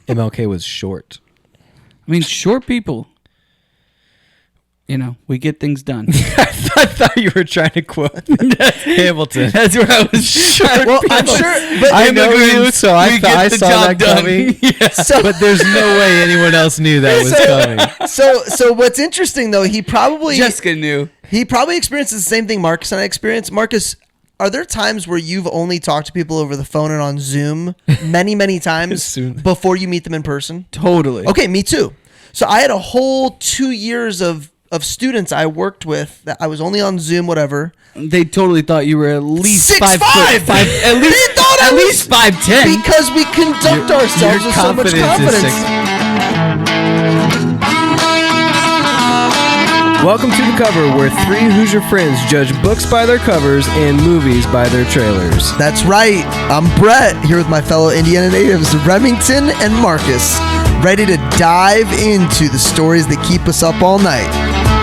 MLK was short. I mean, short people, we get things done. I thought you were trying to quote Hamilton. That's where I was short. Well, I'm sure, but I know you, so I saw that coming. Yeah. But there's no way anyone else knew that was coming. So what's interesting though, Jessica knew. He probably experiences the same thing Marcus and I experienced. Marcus, are there times where you've only talked to people over the phone and on Zoom many, many times before you meet them in person? Totally. Okay, me too. So I had a whole 2 years of students I worked with that I was only on Zoom, whatever. They totally thought you were at least 6'5". At least 5'10". Because we conduct ourselves with so much confidence. Welcome to The Cover, where three Hoosier friends judge books by their covers and movies by their trailers. That's right. I'm Brett, here with my fellow Indiana natives, Remington and Marcus, ready to dive into the stories that keep us up all night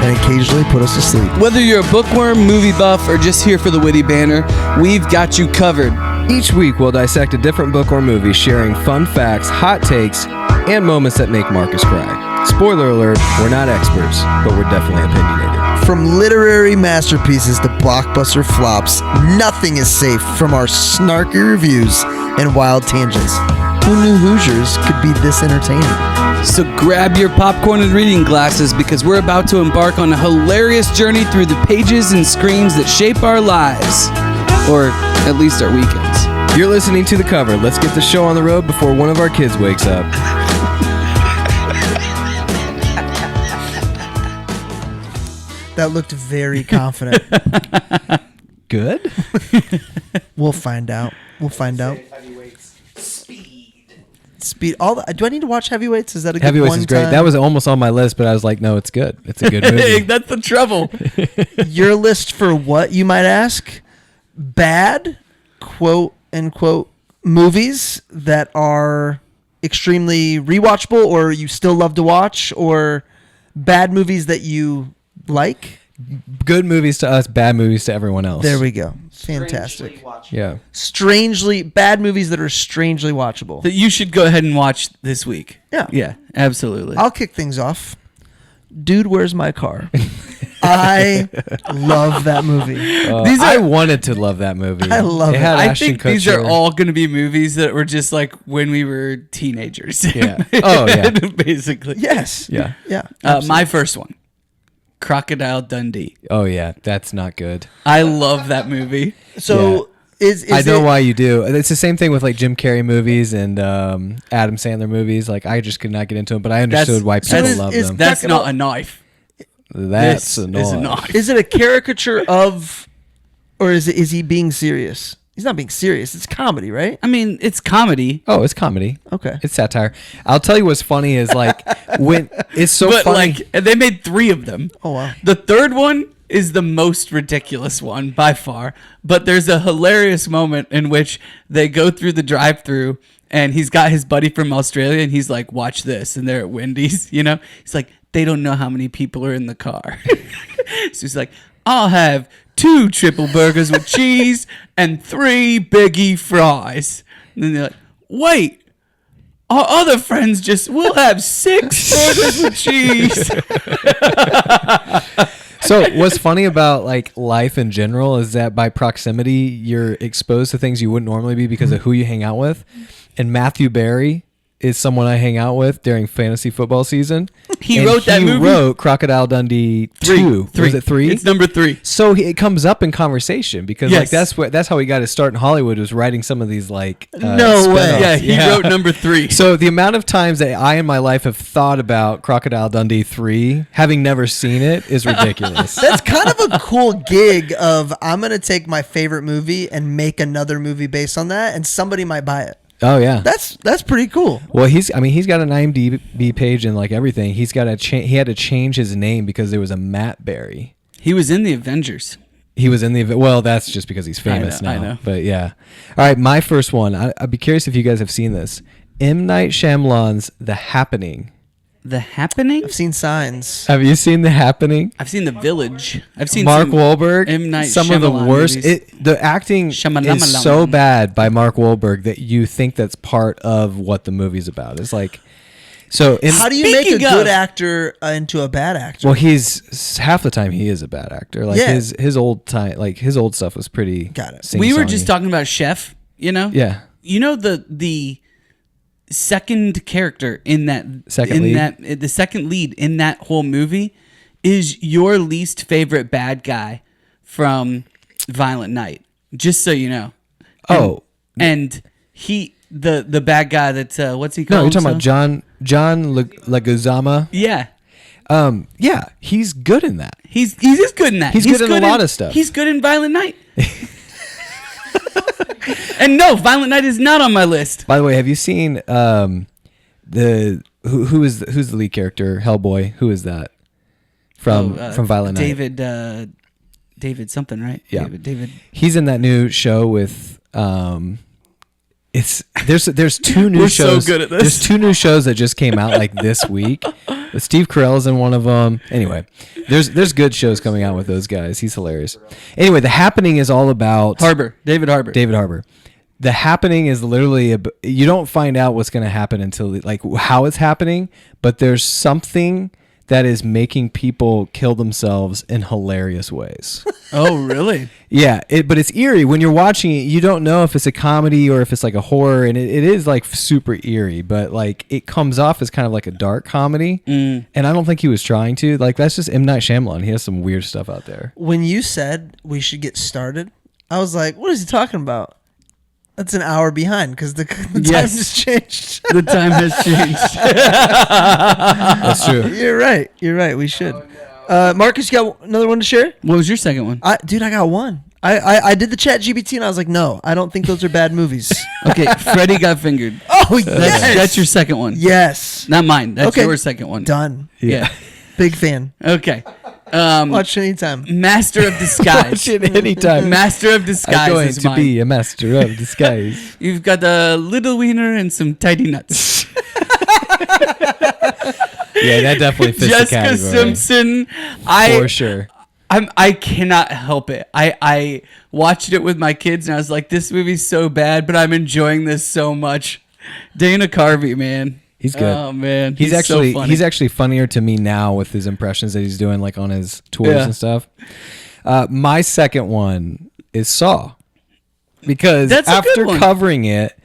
and occasionally put us to sleep. Whether you're a bookworm, movie buff, or just here for the witty banter, we've got you covered. Each week, we'll dissect a different book or movie, sharing fun facts, hot takes, and moments that make Marcus cry. Spoiler alert, we're not experts, but we're definitely opinionated. From literary masterpieces to blockbuster flops, nothing is safe from our snarky reviews and wild tangents. Who knew Hoosiers could be this entertaining? So grab your popcorn and reading glasses because we're about to embark on a hilarious journey through the pages and screens that shape our lives. Or at least our weekends. You're listening to The Cover. Let's get the show on the road before one of our kids wakes up. That looked very confident. Good? We'll find out. Speed. Do I need to watch Heavyweights? Is that a good Heavyweights one is great. time? That was almost on my list, but I was like, no, it's good. It's a good movie. That's the trouble. Your list for what, you might ask? Bad, quote unquote, movies that are extremely rewatchable or you still love to watch, or bad movies that you like? Good movies to us, bad movies to everyone else. There we go. Fantastic. Yeah. Bad movies that are strangely watchable. That you should go ahead and watch this week. Yeah. Yeah, absolutely. I'll kick things off. Dude, Where's My Car? I love that movie. I wanted to love that movie. I love it. I think these are all going to be movies that were just like when we were teenagers. Yeah. Oh, yeah. Basically. Yes. Yeah. Yeah. My first one. Crocodile Dundee. Oh, yeah. That's not good. I love that movie. So I know why you do. It's the same thing with like Jim Carrey movies and Adam Sandler movies. Like I just could not get into them, but I understood why people love them. That's not a knife. That's a knife. Is it a caricature of, or is he being serious? He's not being serious. It's comedy, right? I mean, it's comedy. Oh, it's comedy. Okay. It's satire. I'll tell you what's funny is like when it's so but funny. Like they made 3 of them. Oh wow. The third one is the most ridiculous one by far. But there's a hilarious moment in which they go through the drive-thru and he's got his buddy from Australia and he's like, watch this. And they're at Wendy's, He's like, they don't know how many people are in the car. So he's like, I'll have 2 triple burgers with cheese and 3 biggie fries. And then they're like, wait, our other friends we'll have 6 burgers with cheese. So what's funny about like life in general is that by proximity, you're exposed to things you wouldn't normally be because of who you hang out with. And Matthew Berry is someone I hang out with during fantasy football season. He wrote that movie? He wrote Crocodile Dundee 2. 3. Was it 3? It's number 3. So it comes up in conversation because like that's how he got his start in Hollywood, was writing some of these like no way. Yeah, he wrote number 3. So the amount of times that I in my life have thought about Crocodile Dundee 3, having never seen it, is ridiculous. That's kind of a cool gig of, I'm going to take my favorite movie and make another movie based on that, and somebody might buy it. Oh yeah, that's pretty cool. Well, he's got an IMDb page and like everything. He had to change his name because there was a Matt Berry. He was in the Avengers. He was in the well. That's just because he's famous now. I know. But yeah. All right, my first one. I'd be curious if you guys have seen this. M. Night Shyamalan's The Happening The Happening? I've seen Signs. Have you seen The Happening? I've seen The Village. I've seen Mark some Wahlberg. M. Night Some of the Shyamalan worst. movies. The acting is so bad by Mark Wahlberg that you think that's part of what the movie's about. It's like, so. How do you make a Speaking good of- actor into a bad actor? Well, he's half the time he is a bad actor. Like Yeah. his old time, like his old stuff was pretty. Got it. We were sing-songy. just talking about Chef, you know? Yeah. You know the second character in that the second lead in that whole movie is your least favorite bad guy from Violent Night. Just so you know. And he the bad guy that what's he called? No, you're talking about John Leguizamo. Yeah. Yeah, he's good in that. He's just good in that. He's good in a lot of stuff. He's good in Violent Night. And no, Violent Night is not on my list. By the way, have you seen who's the lead character? Hellboy. Who is that? From Violent Night. David something, right? Yeah. David. He's in that new show with there's two new We're shows. so good at this. There's two new shows that just came out like this week. Steve Carell's in one of them. Anyway, there's good shows coming out with those guys. He's hilarious. Anyway, The Happening is all about David Harbour. David Harbour. The Happening is literally you don't find out what's going to happen until like how it's happening, but there's something that is making people kill themselves in hilarious ways. Oh, really? Yeah, but it's eerie when you're watching it. You don't know if it's a comedy or if it's like a horror, and it is like super eerie. But like it comes off as kind of like a dark comedy, and I don't think he was trying to. Like that's just M. Night Shyamalan. He has some weird stuff out there. When you said we should get started, I was like, what is he talking about? That's an hour behind because the time Yes. has changed. The time has changed. That's true. You're right. We should. Marcus, you got another one to share? What was your second one? I got one. I did the chat GPT and I was like, no, I don't think those are bad movies. Okay, Freddy Got Fingered. Oh, yes. That's your second one. Yes. Not mine. That's Okay. your second one. Done. Yeah. Big fan. Okay. Watch anytime. Master of Disguise. Watch it anytime. Master of Disguise I'm going is to mine. be a master of disguise. You've got a little wiener and some tidy nuts. Yeah, that definitely fits the Jessica category. Simpson. For sure. I cannot help it. I watched it with my kids and I was like, this movie's so bad, but I'm enjoying this so much. Dana Carvey, man. He's good. Oh man, He's actually so funny. he's actually funnier to me now with his impressions that he's doing like on his tours Yeah. and stuff. My second one is Saw, because That's a good after one. covering it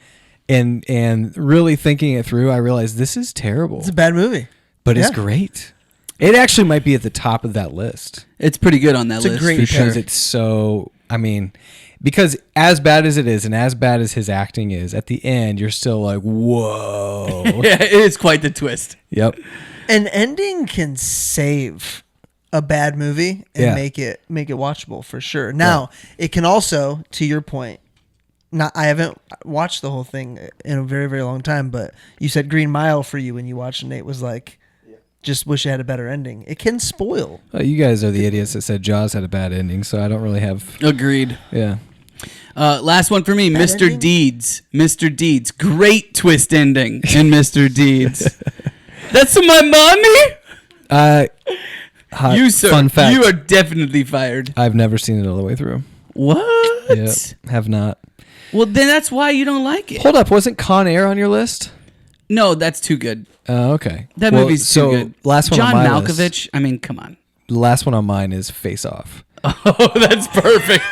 and really thinking it through, I realized this is terrible, It's a bad movie. but it's yeah. great. It actually might be at the top of that list It's pretty good on that It's a list. great for because sure. it's so. I mean, because as bad as it is, and as bad as his acting is, at the end you're still like, whoa. Yeah, it is quite the twist. Yep. An ending can save a bad movie and Yeah. make it watchable for sure. Now, it can also, to your point, I haven't watched the whole thing in a very, very long time, but you said Green Mile for you when you watched it. Nate was like, just wish it had a better ending. It can spoil. You guys are the idiots that said Jaws had a bad ending, so I don't really have. Agreed. Yeah. Last one for me, Bad Mr. ending? Deeds. Mr. Deeds. Great twist ending in Mr. Deeds. That's my money? You, sir, Fun fact. you are definitely fired. I've never seen it all the way through. What? Yep, have not. Well, then that's why you don't like it. Hold up, wasn't Con Air on your list? No, that's too good. Okay. That Well, movie's so too good. Last one John on my Malkovich. list. I mean, come on. The last one on mine is Face Off. Oh, that's perfect.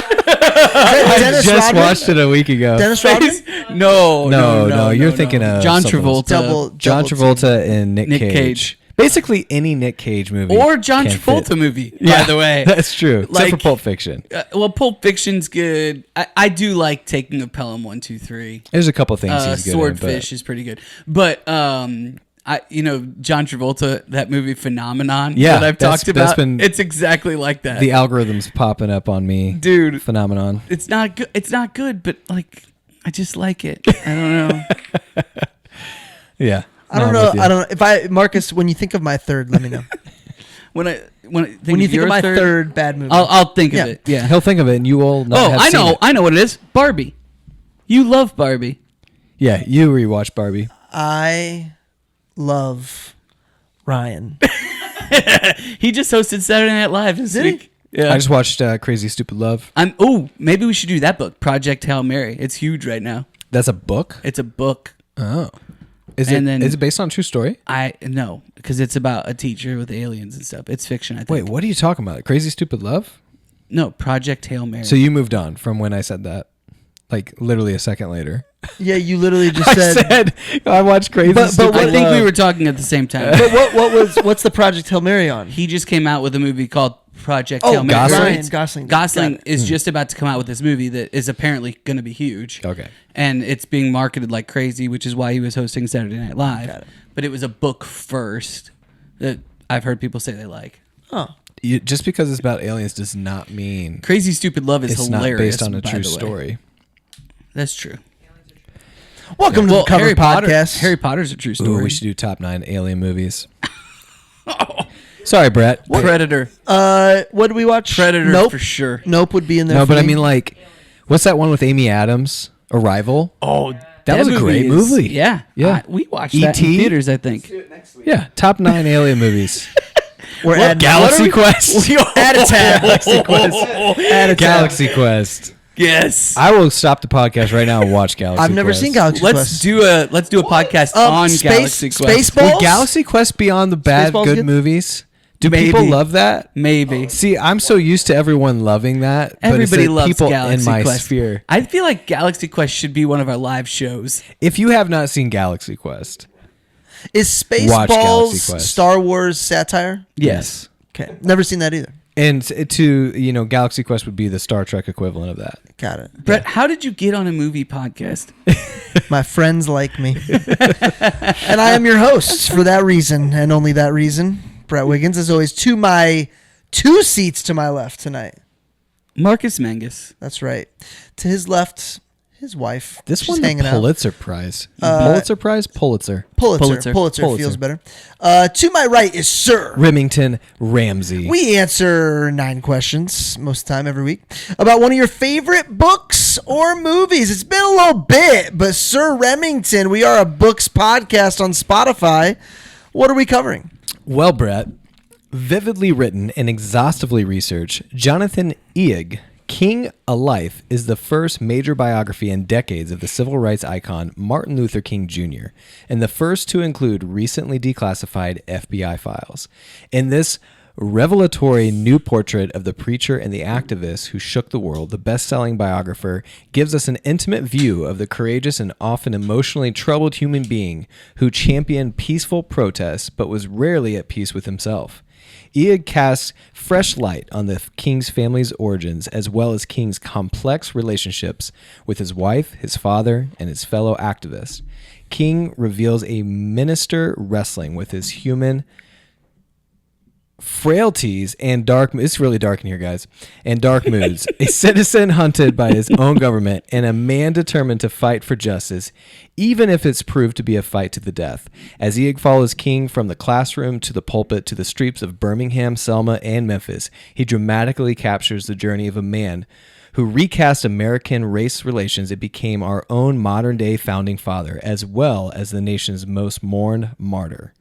Dennis Just Rodman? watched it a week ago. Dennis Rodman? No, you're thinking of John something else. Travolta. John Double Travolta and Nick Nick Cage. Cage. Basically any Nick Cage movie. Or John can Travolta fit. movie, Yeah, by the way. That's true. Except Like- for Pulp Fiction. Well, Pulp Fiction's good. I do like Taking of Pelham 1, 2, 3. There's a couple things he's good Swordfish is pretty good. But John Travolta, that movie Phenomenon Yeah, that I've that's- talked that's about, been- it's exactly like that. The algorithm's popping up on me. Dude, Phenomenon. it's not good. It's not good, but like I just like it. I don't know. Yeah. I don't I'm know. with you. I don't know. Marcus, when you think of my third, let me know. when I think When you think your of my third bad movie. I'll think Yeah. of it. Yeah. He'll think of it and you will not Oh, have I seen know. it. I know what it is. Barbie. You love Barbie. Yeah, you rewatch Barbie. I love Ryan. He just hosted Saturday Night Live this Did he? week. Yeah. I just watched Crazy Stupid Love. Maybe we should do that book, Project Hail Mary. It's huge right now. That's a book? It's a book. Oh. Is And then- it based on a true story? No, because it's about a teacher with aliens and stuff. It's fiction, I think. Wait, what are you talking about? Crazy Stupid Love? No, Project Hail Mary. So you moved on from when I said that. Like literally a second later. Yeah, you literally just I said. I watched Crazy But Stupid I Love. think we were talking at the same time. But what's the Project Hail Mary on? He just came out with a movie called Project Oh, Hail Mary. Gosling? Ryan Gosling. Gosling Got it. is just about to come out with this movie that is apparently going to be huge. Okay. And it's being marketed like crazy, which is why he was hosting Saturday Night Live. Got it. But it was a book first that I've heard people say they like. Oh. Just because it's about aliens does not mean Crazy Stupid Love is it's hilarious. not based on a by true the way. story. That's true. Welcome to the Cover Podcast. Harry Potter's a true Ooh, story. we should do top 9 alien movies. Sorry, Brett. Predator. What did we watch? Predator Nope. for sure. Nope would be in there. No, for but I me. mean, like, what's that one with Amy Adams? Arrival? Oh, That was a great is- movie. Yeah. Yeah. We watched that in E.T.? theaters, I think. Yeah, top 9 alien movies. we're What, adding Galaxy Quest. Add a tab. Galaxy Quest. Add a tab. Galaxy Quest. Yes. I will stop the podcast right now and watch Galaxy Quest. I've never seen Galaxy Let's Quest. do a podcast on Galaxy Quest. Spaceballs? Would Galaxy Quest be on the bad Spaceballs good good? movies? Do Maybe. people love that? Maybe. See, I'm so used to everyone loving that. but it's Everybody the loves people Galaxy in my Quest. sphere. I feel like Galaxy Quest should be one of our live shows. If you have not seen Galaxy Quest, Is Watch Galaxy Spaceballs Quest. Star Wars satire? Yes. Okay. Never seen that either. and to Galaxy Quest would be the Star Trek equivalent of that. Got it. Brett, how did you get on a movie podcast? My friends like me. And I am your host for that reason and only that reason. Brett Wiggins, as always, to my 2 seats to my left tonight. Marcus Mangus. That's right. To his left, his wife. This She's won the hanging out. Pulitzer Prize. Pulitzer Prize? Pulitzer. Pulitzer Pulitzer. feels better. To my right is Sir. Remington Ramsey. We answer 9 questions most of the time every week about one of your favorite books or movies. It's been a little bit, but Sir Remington, we are a books podcast on Spotify. What are we covering? Well, Brett, vividly written and exhaustively researched, Jonathan Eig, King a Life, is the first major biography in decades of the civil rights icon Martin Luther King Jr., and the first to include recently declassified FBI files. In this revelatory new portrait of the preacher and the activist who shook the world, the best-selling biographer gives us an intimate view of the courageous and often emotionally troubled human being who championed peaceful protests but was rarely at peace with himself. Eig casts fresh light on the King's family's origins as well as King's complex relationships with his wife, his father, and his fellow activists. King reveals a minister wrestling with his human frailties and it's really dark in here, guys, and dark moods, a citizen hunted by his own government, and a man determined to fight for justice, even if it's proved to be a fight to the death. As Eig follows King from the classroom to the pulpit to the streets of Birmingham, Selma, and Memphis, he dramatically captures the journey of a man who recast American race relations. It became our own modern-day founding father, as well as the nation's most mourned martyr.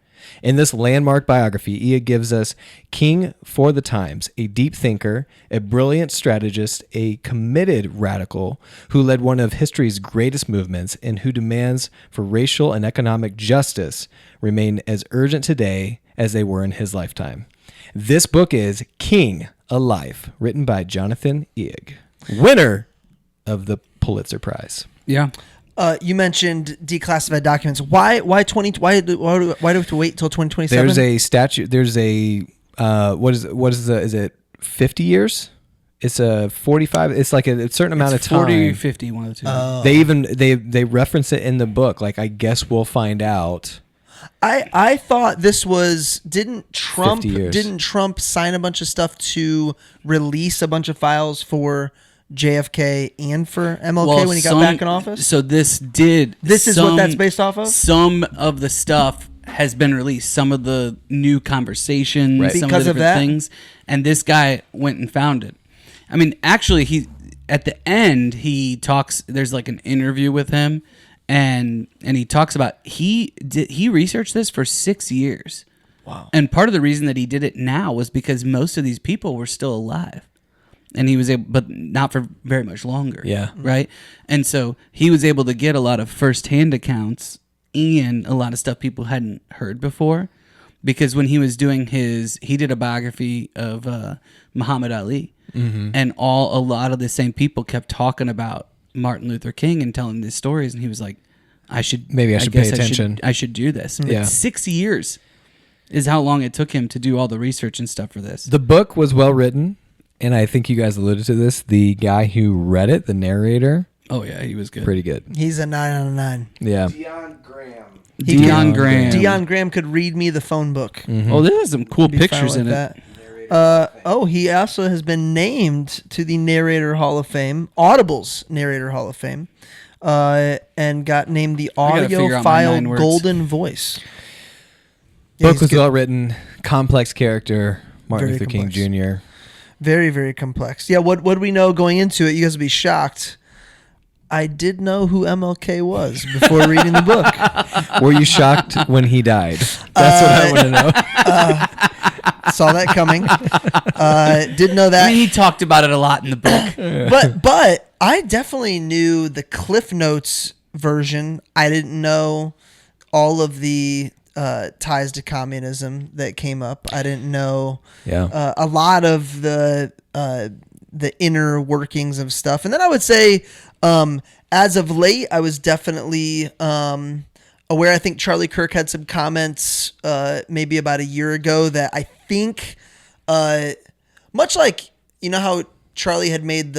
In this landmark biography, Eig gives us King for the times, a deep thinker, a brilliant strategist, a committed radical who led one of history's greatest movements and who demands for racial and economic justice remain as urgent today as they were in his lifetime. This book is King a Life, written by Jonathan Eig, winner of the Pulitzer Prize. Yeah. You mentioned declassified documents. Why do we have to wait till 2027? There's a statute. There's a is it 50 years? It's a 45. It's like a certain amount It's of time. 40, 50, one of the two. They reference it in the book. Like, I guess we'll find out. I thought this was 50 years. didn't Trump sign a bunch of stuff to release a bunch of files for JFK and for MLK when he got back in office? So this is what that's based off of? Some of the stuff has been released. Some of the new conversations, Right. some Because of of the that? different things. And this guy went and found it. I mean, actually, at the end, he talks, there's like an interview with him, and he talks about, he researched this for 6 years. Wow. And part of the reason that he did it now was because most of these people were still alive. And he was able, but not for very much longer. Yeah. Right. And so he was able to get a lot of firsthand accounts and a lot of stuff people hadn't heard before. Because when he was doing he did a biography of Muhammad Ali. Mm-hmm. And a lot of the same people kept talking about Martin Luther King and telling these stories. And he was like, I should pay attention. I should do this. Yeah. 6 years is how long it took him to do all the research and stuff for this. The book was well written. And I think you guys alluded to this. The guy who read it, the narrator. Oh, yeah, he was good. Pretty good. He's a 9 out of 9. Yeah. Dion Graham. Dion Graham. Dion Graham could read me the phone book. Mm-hmm. Oh, there's some cool Be fine pictures with in that. it. He also has been named to the Narrator Hall of Fame, Audible's Narrator Hall of Fame, and got named the gotta figure out my 9 Audiophile words. Golden Voice. Yeah, Book he's was good. well written. Complex character. Martin Very Luther King complex. Jr. Very, very complex. Yeah, what do we know going into it? You guys will be shocked. I did know who MLK was before reading the book. Were you shocked when he died? That's what I want to know. Saw that coming. Did know that. I mean, he talked about it a lot in the book. But I definitely knew the Cliff Notes version. I didn't know all of the ties to communism that came up. I didn't know a lot of the inner workings of stuff. And then I would say, as of late, I was definitely aware. I think Charlie Kirk had some comments maybe about a year ago that I think, much like, you know how Charlie had made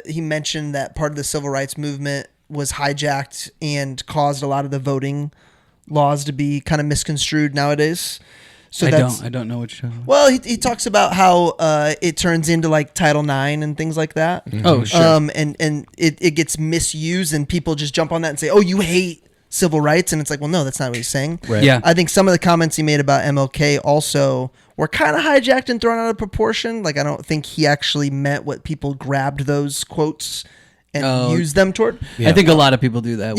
he mentioned that part of the civil rights movement was hijacked and caused a lot of the voting laws to be kind of misconstrued nowadays. So I don't know what you're talking about. Well, he talks about how it turns into like Title IX and things like that. Mm-hmm. Oh, sure. And it gets misused and people just jump on that and say, oh, you hate civil rights. And it's like, well, no, that's not what he's saying. Right. Yeah. I think some of the comments he made about MLK also were kind of hijacked and thrown out of proportion. Like, I don't think he actually meant what people grabbed those quotes and used them toward. Yeah. I think a lot of people do that.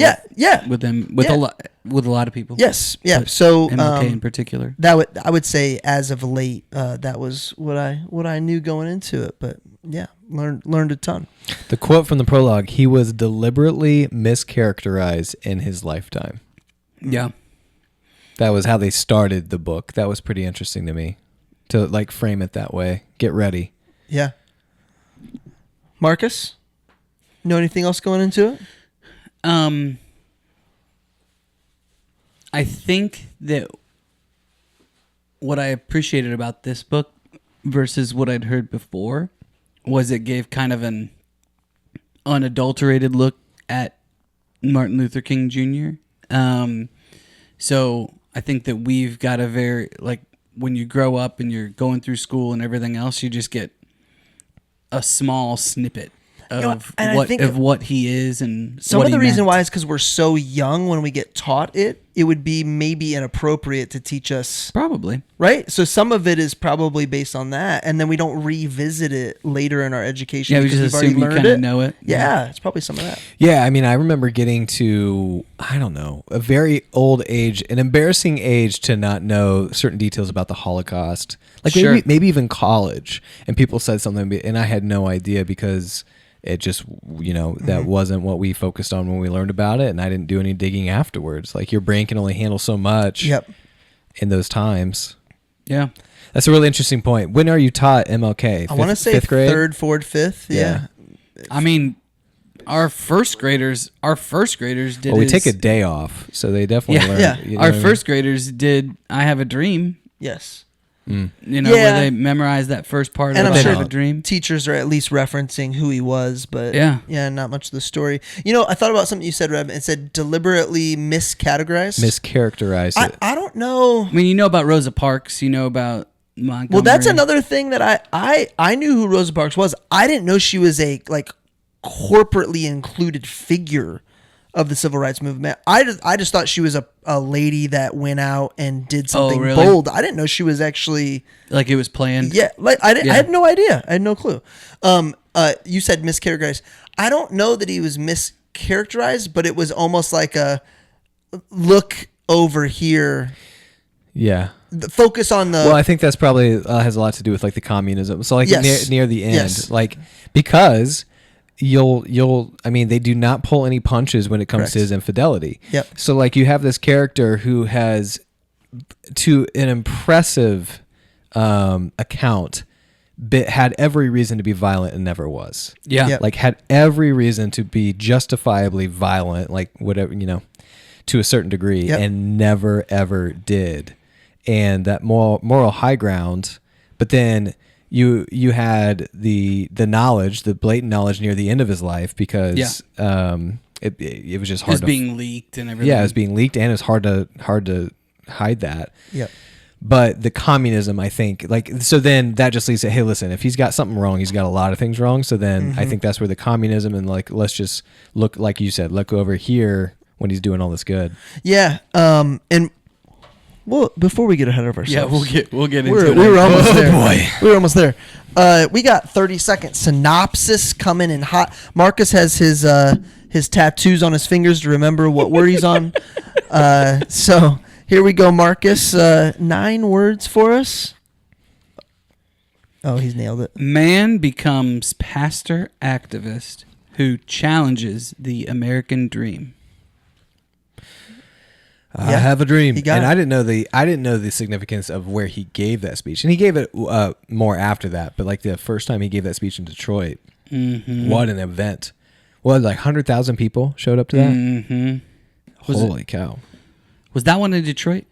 With them, with a lot of people. Yes. Yeah. But So MLK in particular. I would say as of late, that was what I knew going into it. But yeah, learned a ton. The quote from the prologue: "He was deliberately mischaracterized in his lifetime." Yeah. That was how they started the book. That was pretty interesting to me, to like frame it that way. Get ready. Yeah. Marcus, know anything else going into it? I think that what I appreciated about this book versus what I'd heard before was it gave kind of an unadulterated look at Martin Luther King Jr. So I think that we've got a very, like, when you grow up and you're going through school and everything else, you just get a small snippet of what he is and Some what of the he reason meant. why is because we're so young when we get taught it. It would be maybe inappropriate to teach us, Probably. right? So some of it is probably based on that, and then we don't revisit it later in our education. Yeah, we because just we've already assume you learned kind of it. know it. Yeah, it's probably some of that. Yeah, I mean, I remember getting to, I don't know, a very old age, an embarrassing age to not know certain details about the Holocaust. Like Sure. maybe even college. And people said something, and I had no idea because it just, that wasn't what we focused on when we learned about it. And I didn't do any digging afterwards. Like, your brain can only handle so much Yep. in those times. Yeah. That's a really interesting point. When are you taught MLK? I want to say fifth grade? third, fourth, fifth. Yeah. I mean, our first graders did. Well, we take a day off, so they definitely learn. Yeah. you know Our what I mean? first graders did I Have a Dream, Yes. where Yeah. they memorized that first part And of I'm I sure Have a Dream. teachers are at least referencing who he was, but Yeah. not much of the story. I thought about something you said, Reb. It said deliberately miscategorized. Mischaracterize it. I don't know. I mean, you know about Rosa Parks, you know about Montgomery. Well, that's another thing that I knew who Rosa Parks was. I didn't know she was a corporately included figure of the civil rights movement. I just thought she was a lady that went out and did something really? bold. I didn't know she was actually Like it was planned. I Yeah. had no idea. I had no clue. You said mischaracterized. I don't know that he was mischaracterized, but it was almost like a look over here. Yeah. Focus on the. Well, I think that's probably has a lot to do with like the communism. So like Yes. near the end, Yes. like because you'll I mean they do not pull any punches when it comes Correct. to his infidelity. Yep. So like you have this character who has to an impressive account had every reason to be violent and never was. Yeah. Yep. Like had every reason to be justifiably violent, like whatever, to a certain degree, Yep. and never ever did. And that moral high ground, but then you had the knowledge, the blatant knowledge near the end of his life because it was just It hard was to being leaked and everything. yeah, it was being leaked and it's hard to hide that. Yep. But the communism, I think, like, so then that just leads to, hey, listen, if he's got something wrong, he's got a lot of things wrong. So then I think that's where the communism and like, let's just look, like you said, look over here when he's doing all this good. Yeah. And well, before we get ahead of ourselves, Yeah, we'll get into we it. were almost there. boy. We were almost there. We got 30-second synopsis coming in hot. Marcus has his tattoos on his fingers to remember what word he's on. So here we go, Marcus. 9 words for us. Oh, he's nailed it. Man becomes pastor activist who challenges the American dream. I Yeah, have a dream, he got and it. I didn't know the significance of where he gave that speech, and he gave it more after that. But like the first time he gave that speech in Detroit, what an event! What, like 100,000 people showed up to that? Mm-hmm. Holy cow! Was that one in Detroit?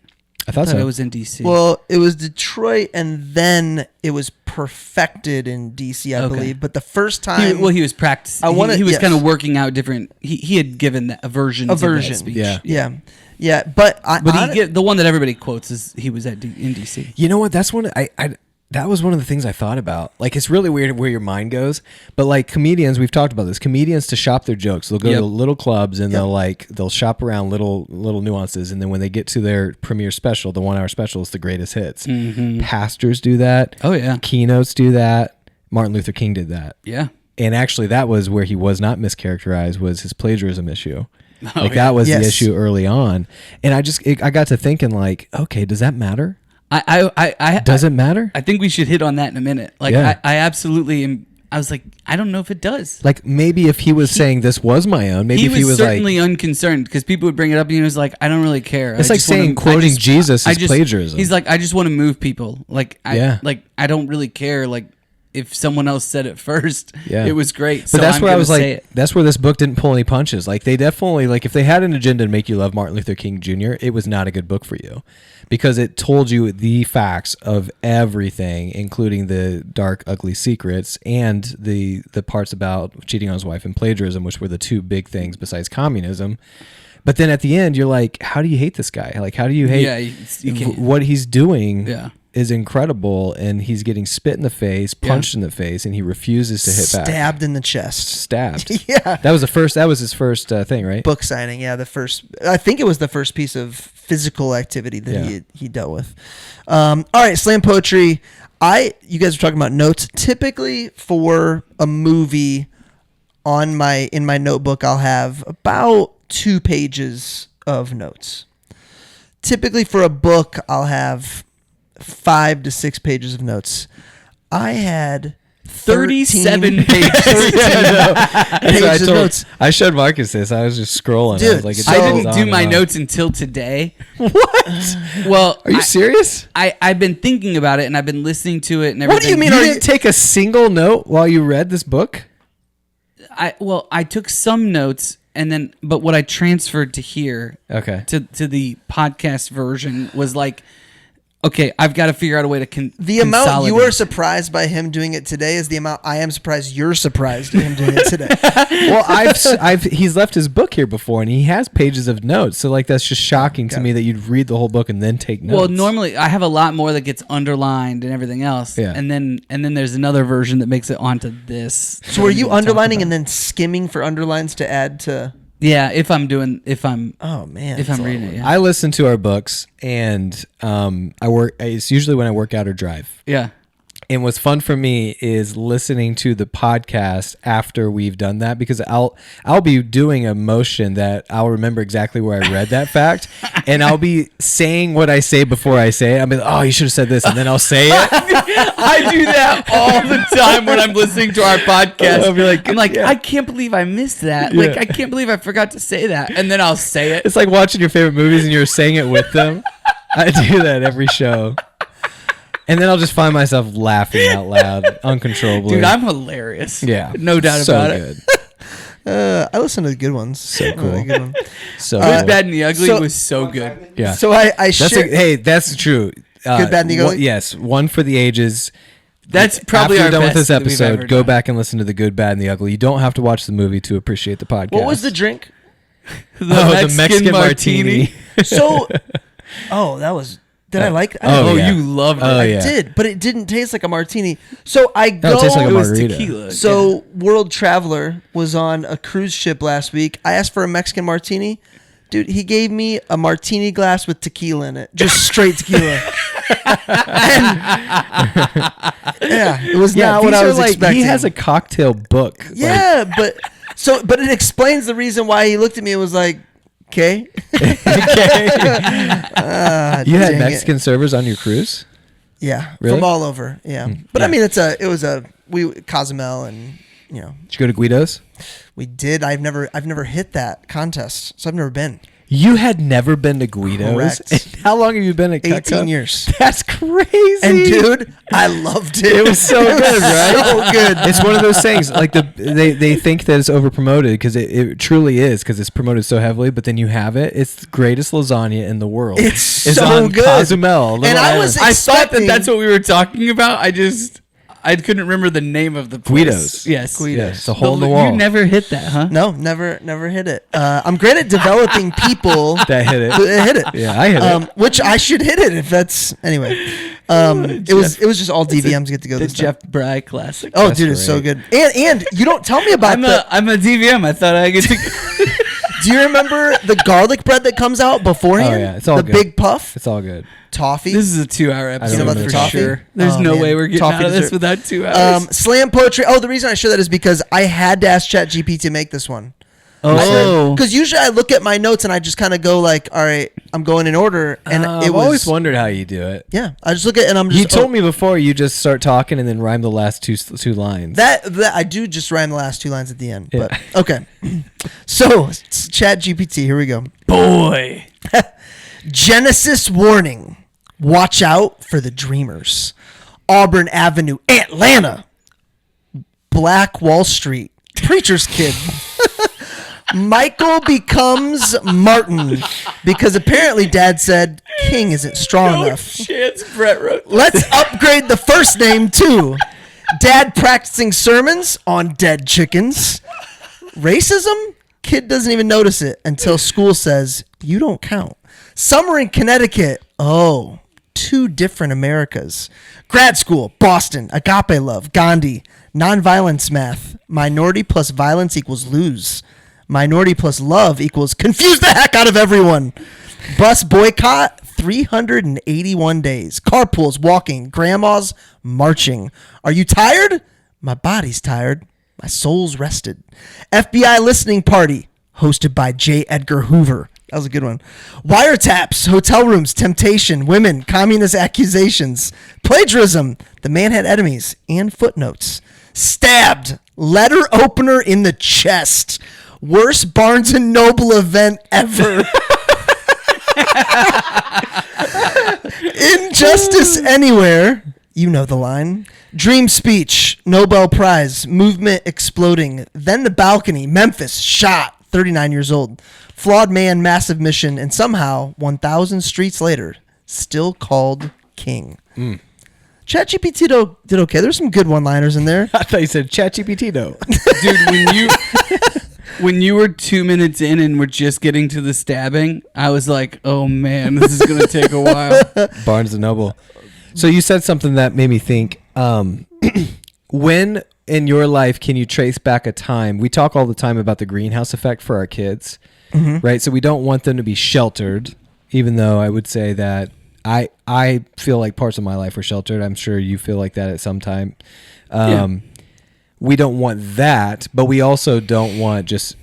I thought so. It was in D.C. Well, it was Detroit, and then it was perfected in D.C., I Okay. believe. But the first time, he was practicing. I wanna- He was yes. kind of working out different. He had given a version. Of version. that speech. Yeah. yeah. But The one that everybody quotes is he was in D.C. You know what? That's one that was one of the things I thought about. Like, it's really weird where your mind goes. But like comedians, we've talked about this. Comedians, to shop their jokes, they'll go Yep. to little clubs and they'll shop around little nuances, and then when they get to their premiere special, the 1 hour special is the greatest hits. Pastors do that. Oh, yeah. Keynotes do that. Martin Luther King did that. Yeah. And actually, that was where he was not mischaracterized, was his plagiarism issue. Oh, That was Yes. the issue early on. And I got to thinking, like, okay, does that matter? Does it matter? I think we should hit on that in a minute. Like, Yeah. I absolutely am. I was like, I don't know if it does. Like, maybe if he was saying this was my own, maybe He if he was certainly like, unconcerned because people would bring it up and he was like, I don't really care. It's I like just wanna- saying quoting Jesus is plagiarism. He's like, I just want to move people. Like, Yeah. I don't really care. Like, if someone else said it first, Yeah. it was great. But so that's I'm where I gonna was say like, it. that's where this book didn't pull any punches. Like, they definitely, like, if they had an agenda to make you love Martin Luther King Jr., it was not a good book for you, because it told you the facts of everything, including the dark, ugly secrets and the parts about cheating on his wife and plagiarism, which were the two big things besides communism. But then at the end, you're like, how do you hate this guy? Like, how do you hate Yeah, you can't. what he's doing? Yeah. Is incredible, and he's getting spit in the face, punched in the face, and he refuses to hit back. stabbed in the chest. Stabbed. Yeah. That was his first thing, right? Book signing. Yeah, I think it was the first piece of physical activity that he dealt with. All right, slam poetry. You guys were talking about notes. Typically for a movie, in my notebook, I'll have about 2 pages of notes. Typically for a book, I'll have 5 to 6 pages of notes. I had 37 pages. pages of notes. I showed Marcus this. I was just scrolling. I Dude, was like, so- I goes didn't on do and my on. notes until today. What? Well, Are you serious? I've been thinking about it and I've been listening to it and everything. What do you mean? You Are didn't take a single note while you read this book? I took some notes and then, but what I transferred to here, Okay. to the podcast version was like, okay, I've got to figure out a way to The amount you consolidate. are surprised by him doing it today is the amount I am surprised you're surprised at him doing it today. Well, he's left his book here before, and he has pages of notes. So like, that's just shocking to me that you'd read the whole book and then take notes. Well, normally I have a lot more that gets underlined and everything else. Yeah. And then there's another version that makes it onto this. So were you that we talked underlining about. and then skimming for underlines to add to? Yeah, if I'm Oh man, if that's I'm a lot reading of it. work. Yeah. I listen to our books, and I work. It's usually when I work out or drive. Yeah. And what's fun for me is listening to the podcast after we've done that, because I'll be doing a motion that I'll remember exactly where I read that fact, and I'll be saying what I say before I say it. I'll be like, oh, you should have said this, and then I'll say it. I do that all the time when I'm listening to our podcast. I'll be like, I'm like, yeah. I can't believe I missed that. Yeah. Like, I can't believe I forgot to say that. And then I'll say it. It's like watching your favorite movies and you're saying it with them. I do that every show. And then I'll just find myself laughing out loud uncontrollably. Dude, I'm hilarious. Yeah. No doubt so about good. it. I listen to the good ones. So cool. Good one. So Good, cool. Bad, and the Ugly So- was so good. Yeah. So I That's share. hey, that's true. Good, Bad, and the Ugly? Yes, one for the ages. That's probably After our you're done with best this that we've ever episode, go done. back and listen to the Good, Bad, and the Ugly. You don't have to watch the movie to appreciate the podcast. What was the drink? the Mexican martini. So, that was. Did I like? I Oh, Oh, yeah. you loved it. Oh, I yeah. did, but it didn't taste like a martini. So I go. No, it tastes like a It was margarita. tequila. So World Traveler was on a cruise ship last week. I asked for a Mexican martini. Dude, he gave me a martini glass with tequila in it. Just straight tequila. Yeah, it was not what these I are was expecting. He has a cocktail book. Yeah, but it explains the reason why he looked at me and was like, "Okay." Okay. You had dang it. Mexican servers on your cruise? Yeah, Really? from all over. Yeah, but I Yeah. mean, it was Cozumel, and Did you go to Guido's? we did. I've never hit that contest, so I've never been. You had never been to Guido's? Correct. And how long have you been at Cutco? 18 years. That's crazy. And dude, I loved it. It was so It was good, right? So good. It's one of those things, like they think that it's over promoted, because it truly is, because it's promoted so heavily. But then you have it; it's the greatest lasagna in the world. It's so on good. Cozumel, Little And I Island. was I thought expecting- that's what we were talking about. I couldn't remember the name of the place. Guido's. Yes. Guido's. Yeah, it's a hole in the wall You never hit that, huh? No, never hit it. I'm great at developing people that hit it. that hit it. Yeah, I hit it. Which I should hit it if that's anyway. It was just all DVMs get to go The this time. Jeff Bry classic. Oh, That's dude, it's so great. good. And you don't tell me about I'm a DVM. I thought I get to. Do you remember the garlic bread that comes out beforehand? Oh, yeah, it's all the good. big puff It's all good. toffee. This is a 2-hour episode remember for the toffee. sure. There's Oh, no man. way we're getting Toffee out of this dessert. without 2 hours. Slam poetry. Oh, the reason I share that is because I had to ask ChatGPT to make this one. Oh. Because usually I look at my notes and I just kind of go like, all right, I'm going in order. And it I've was always wondered how you do it. yeah. I just look at it and I'm just You told me before you just start talking and then rhyme the last two lines. that I do just rhyme the last two lines at the end. Yeah. But okay. So ChatGPT, here we go. Boy. Genesis warning. Watch out for the dreamers. Auburn Avenue, Atlanta. Black Wall Street. Preacher's kid. Michael becomes Martin because apparently Dad said King isn't strong enough. Chance Brett wrote. Let's upgrade the first name too. Dad practicing sermons on dead chickens. Racism? Kid doesn't even notice it until school says, you don't count. Summer in Connecticut. Oh, two different Americas. Grad school, Boston, agape love, Gandhi, nonviolence math. Minority plus violence equals lose. Minority plus love equals confuse the heck out of everyone. Bus boycott, 381 days. Carpools, walking. Grandmas, marching. Are you tired? My body's tired. My soul's rested. FBI listening party, hosted by J. Edgar Hoover. That was a good one. Wiretaps, hotel rooms, temptation, women, communist accusations, plagiarism, the man had enemies, and footnotes. Stabbed, letter opener in the chest. Worst Barnes and Noble event ever. Injustice anywhere. You know the line. Dream speech, Nobel Prize, movement exploding. Then the balcony, Memphis, shot, 39 years old. Flawed man, massive mission, and somehow 1,000 streets later, still called king. ChatGPT did okay. There's some good one-liners in there. I thought you said ChatGPT though. Dude, when you were 2 minutes in and were just getting to the stabbing, I was like, oh man, this is gonna take a while. Barnes and Noble. So you said something that made me think. When in your life can you trace back a time? We talk all the time about the greenhouse effect for our kids, right? So we don't want them to be sheltered, even though I would say that I feel like parts of my life were sheltered. I'm sure you feel like that at some time. We don't want that, but we also don't want just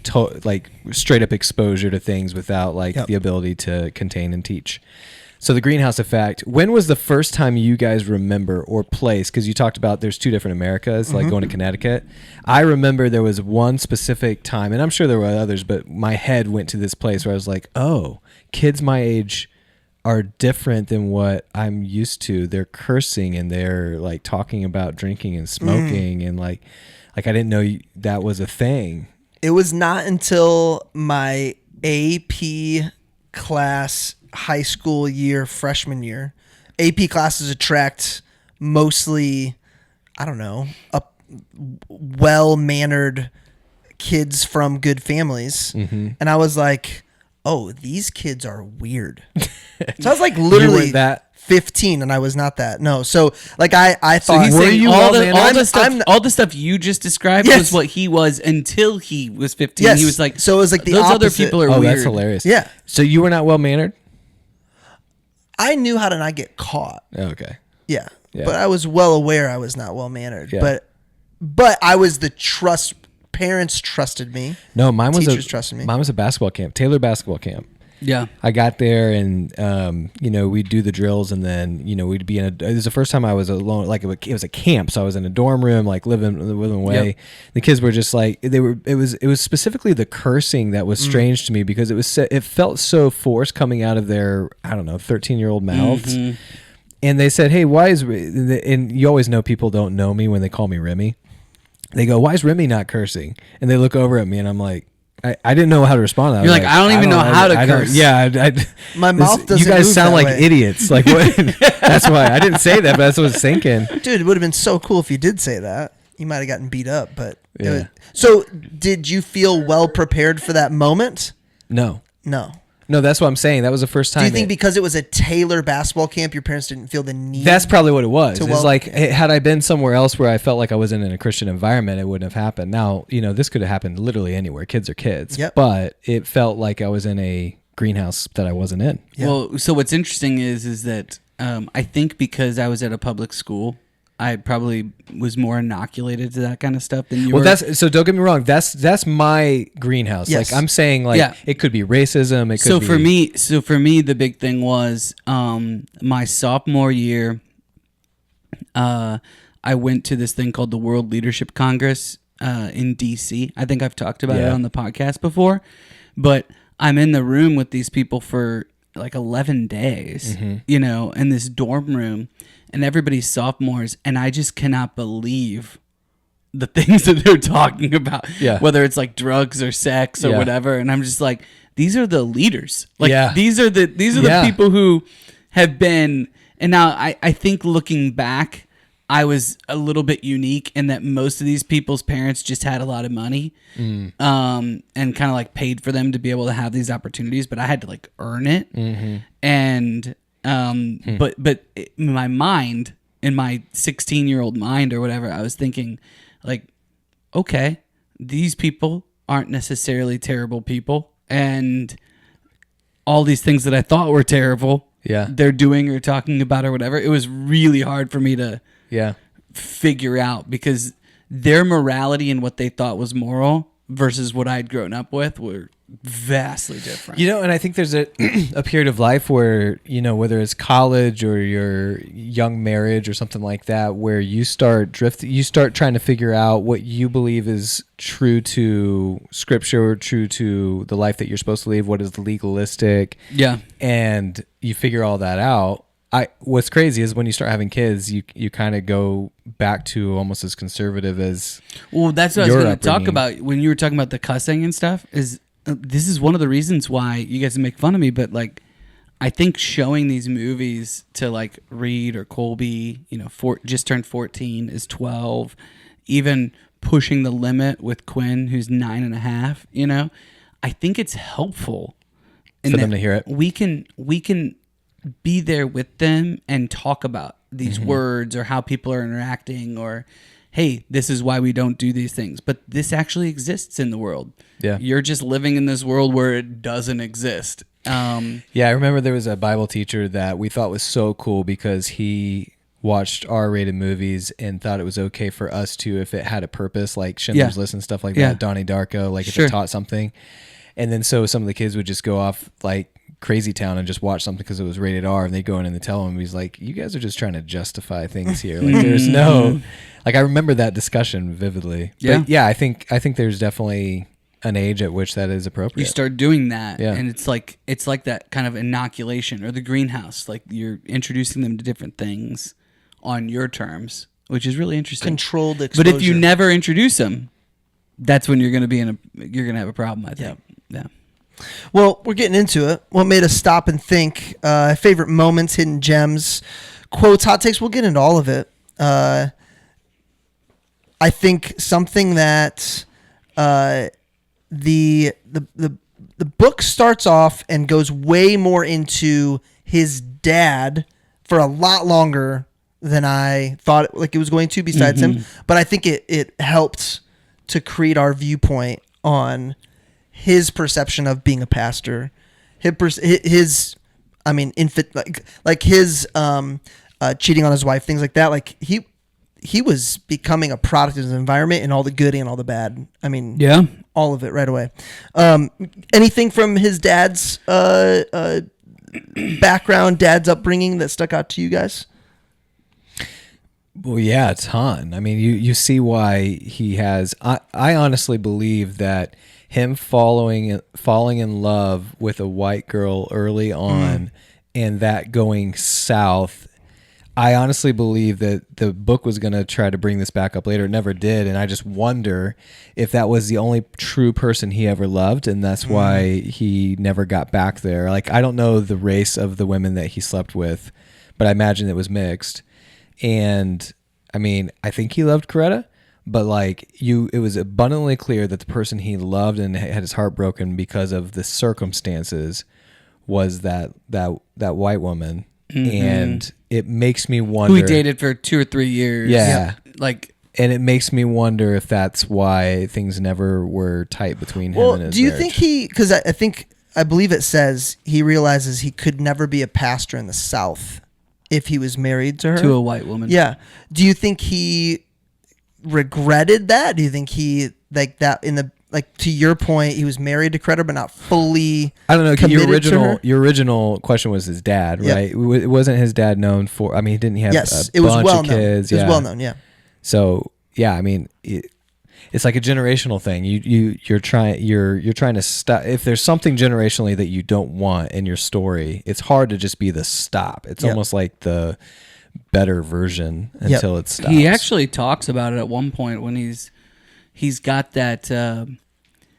like straight up exposure to things without like the ability to contain and teach. So the greenhouse effect, when was the first time you guys remember or place? Because you talked about there's two different Americas, like going to Connecticut. I remember there was one specific time, and I'm sure there were others, but my head went to this place where I was like, oh, kids my age are different than what I'm used to. They're cursing and they're like talking about drinking and smoking and like I didn't know that was a thing. It was not until my AP class high school year, freshman year. AP classes attract mostly, I don't know, well-mannered kids from good families. And I was like, oh, these kids are weird. So I was like literally that 15 and I was not that. No. So like I So thought, he's Were saying you all well-mannered? the stuff you just described Yes. was what he was until he was 15. Yes. He was like, So it was like the those other opposite. people are Oh, weird. that's hilarious. Yeah. So you were not well mannered? I knew how to not get caught. Okay. Yeah. Yeah. But I was well aware I was not well mannered. Yeah. But I was the trust. Parents trusted me. No, mine was Teachers trusted me. Mine was a basketball camp, Taylor basketball camp. Yeah. I got there and, we'd do the drills and then, we'd be it was the first time I was alone. Like it was a camp. So I was in a dorm room, like living away. Yep. The kids were just like, it was specifically the cursing that was strange to me because it felt so forced coming out of their, I don't know, 13-year-old mouths. Mm-hmm. And they said, hey, why is, and you always know people don't know me when they call me Remy. They go, why is Remy not cursing? And they look over at me and I'm like, I didn't know how to respond to that. You're like, I don't even know how to curse. Yeah. My mouth doesn't You guys move sound that like way. idiots. Like what? That's why I didn't say that, but that's what was thinking. Dude, it would have been so cool if you did say that. You might have gotten beat up, but Yeah. So did you feel well prepared for that moment? No, that's what I'm saying. That was the first time. Do you think because it was a Taylor basketball camp, your parents didn't feel the need? That's probably what it was. It's like, yeah. had I been somewhere else where I felt like I wasn't in a Christian environment, it wouldn't have happened. Now, this could have happened literally anywhere. Kids are kids. Yep. But it felt like I was in a greenhouse that I wasn't in. Yeah. Well, so what's interesting is that I think because I was at a public school, I probably was more inoculated to that kind of stuff than you were. So don't get me wrong. That's my greenhouse. Yes. Like I'm saying, it could be racism. It could So be. for me, the big thing was my sophomore year. I went to this thing called the World Leadership Congress in DC. I think I've talked about it on the podcast before, but I'm in the room with these people for like 11 days, in this dorm room, and everybody's sophomores, and I just cannot believe the things that they're talking about, whether it's like drugs or sex or whatever. And I'm just like, these are the leaders. Like these are the people who have been, and now I think looking back, I was a little bit unique in that most of these people's parents just had a lot of money, and kind of like paid for them to be able to have these opportunities, but I had to like earn it. And, but in my mind, in my 16-year-old mind or whatever, I was thinking like, okay, these people aren't necessarily terrible people, and all these things that I thought were terrible, they're doing or talking about or whatever. It was really hard for me to figure out because their morality and what they thought was moral versus what I'd grown up with were vastly different. And I think there's a period of life where, whether it's college or your young marriage or something like that, where you start trying to figure out what you believe is true to scripture, true to the life that you're supposed to live, what is legalistic. Yeah. And you figure all that out. What's crazy is when you start having kids, you kind of go back to almost as conservative as. Well, that's what I was going to talk about when you were talking about the cussing and stuff. This is one of the reasons why you guys make fun of me, but like, I think showing these movies to like Reed or Colby, just turned 14, is 12, even pushing the limit with Quinn, who's 9.5. I think it's helpful for them to hear it. We can be there with them and talk about these words or how people are interacting, or hey, this is why we don't do these things. But this actually exists in the world. Yeah. You're just living in this world where it doesn't exist. Yeah, I remember there was a Bible teacher that we thought was so cool because he watched R-rated movies and thought it was okay for us to, if it had a purpose, like Schindler's List and stuff like that, Donnie Darko, like if it taught something. And then so some of the kids would just go off like Crazy Town and just watch something because it was rated R, and they go in and they tell him, he's like, you guys are just trying to justify things here. Like there's no, like I remember that discussion vividly. Yeah. But yeah, I think there's definitely an age at which that is appropriate. You start doing that, Yeah. and it's like that kind of inoculation, or the greenhouse. Like you're introducing them to different things on your terms, which is really interesting. Controlled exposure. But if you never introduce them, that's when you're going to have a problem, I think. Yeah. Well, we're getting into it. What made us stop and think? Favorite moments, hidden gems, quotes, hot takes. We'll get into all of it. I think something that the book starts off and goes way more into his dad for a lot longer than I thought it was going to, besides him. But I think it helped to create our viewpoint on his perception of being a pastor, his cheating on his wife, things like that. Like he was becoming a product of his environment, and all the good and all the bad. I mean, all of it right away. Anything from his dad's background, dad's upbringing that stuck out to you guys? Well, yeah, a ton. I mean, you see why he has. I honestly believe that him falling in love with a white girl early on, and that going south. I honestly believe that the book was going to try to bring this back up later. It never did, and I just wonder if that was the only true person he ever loved, and that's why he never got back there. Like, I don't know the race of the women that he slept with, but I imagine it was mixed. And I mean, I think he loved Coretta, but like it was abundantly clear that the person he loved and had his heart broken because of the circumstances was that white woman. And it makes me wonder who he dated for 2 or 3 years. Yeah. Like, and it makes me wonder if that's why things never were tight between him and his do you marriage. think because I believe it says he realizes he could never be a pastor in the South if he was married to her, to a white woman. Yeah. Do you think he regretted that? Do you think he like that in the, like, to your point, he was married to Coretta but not fully I don't know. committed to her? Your original question was his dad, right? It wasn't his dad known for. I mean, he didn't have it a was bunch well of known. kids. It was well known. Yeah. So yeah, I mean, it's like a generational thing. You're trying to stop. If there's something generationally that you don't want in your story, it's hard to just be the stop. It's almost like the better version until it stops. He actually talks about it at one point when he's got that.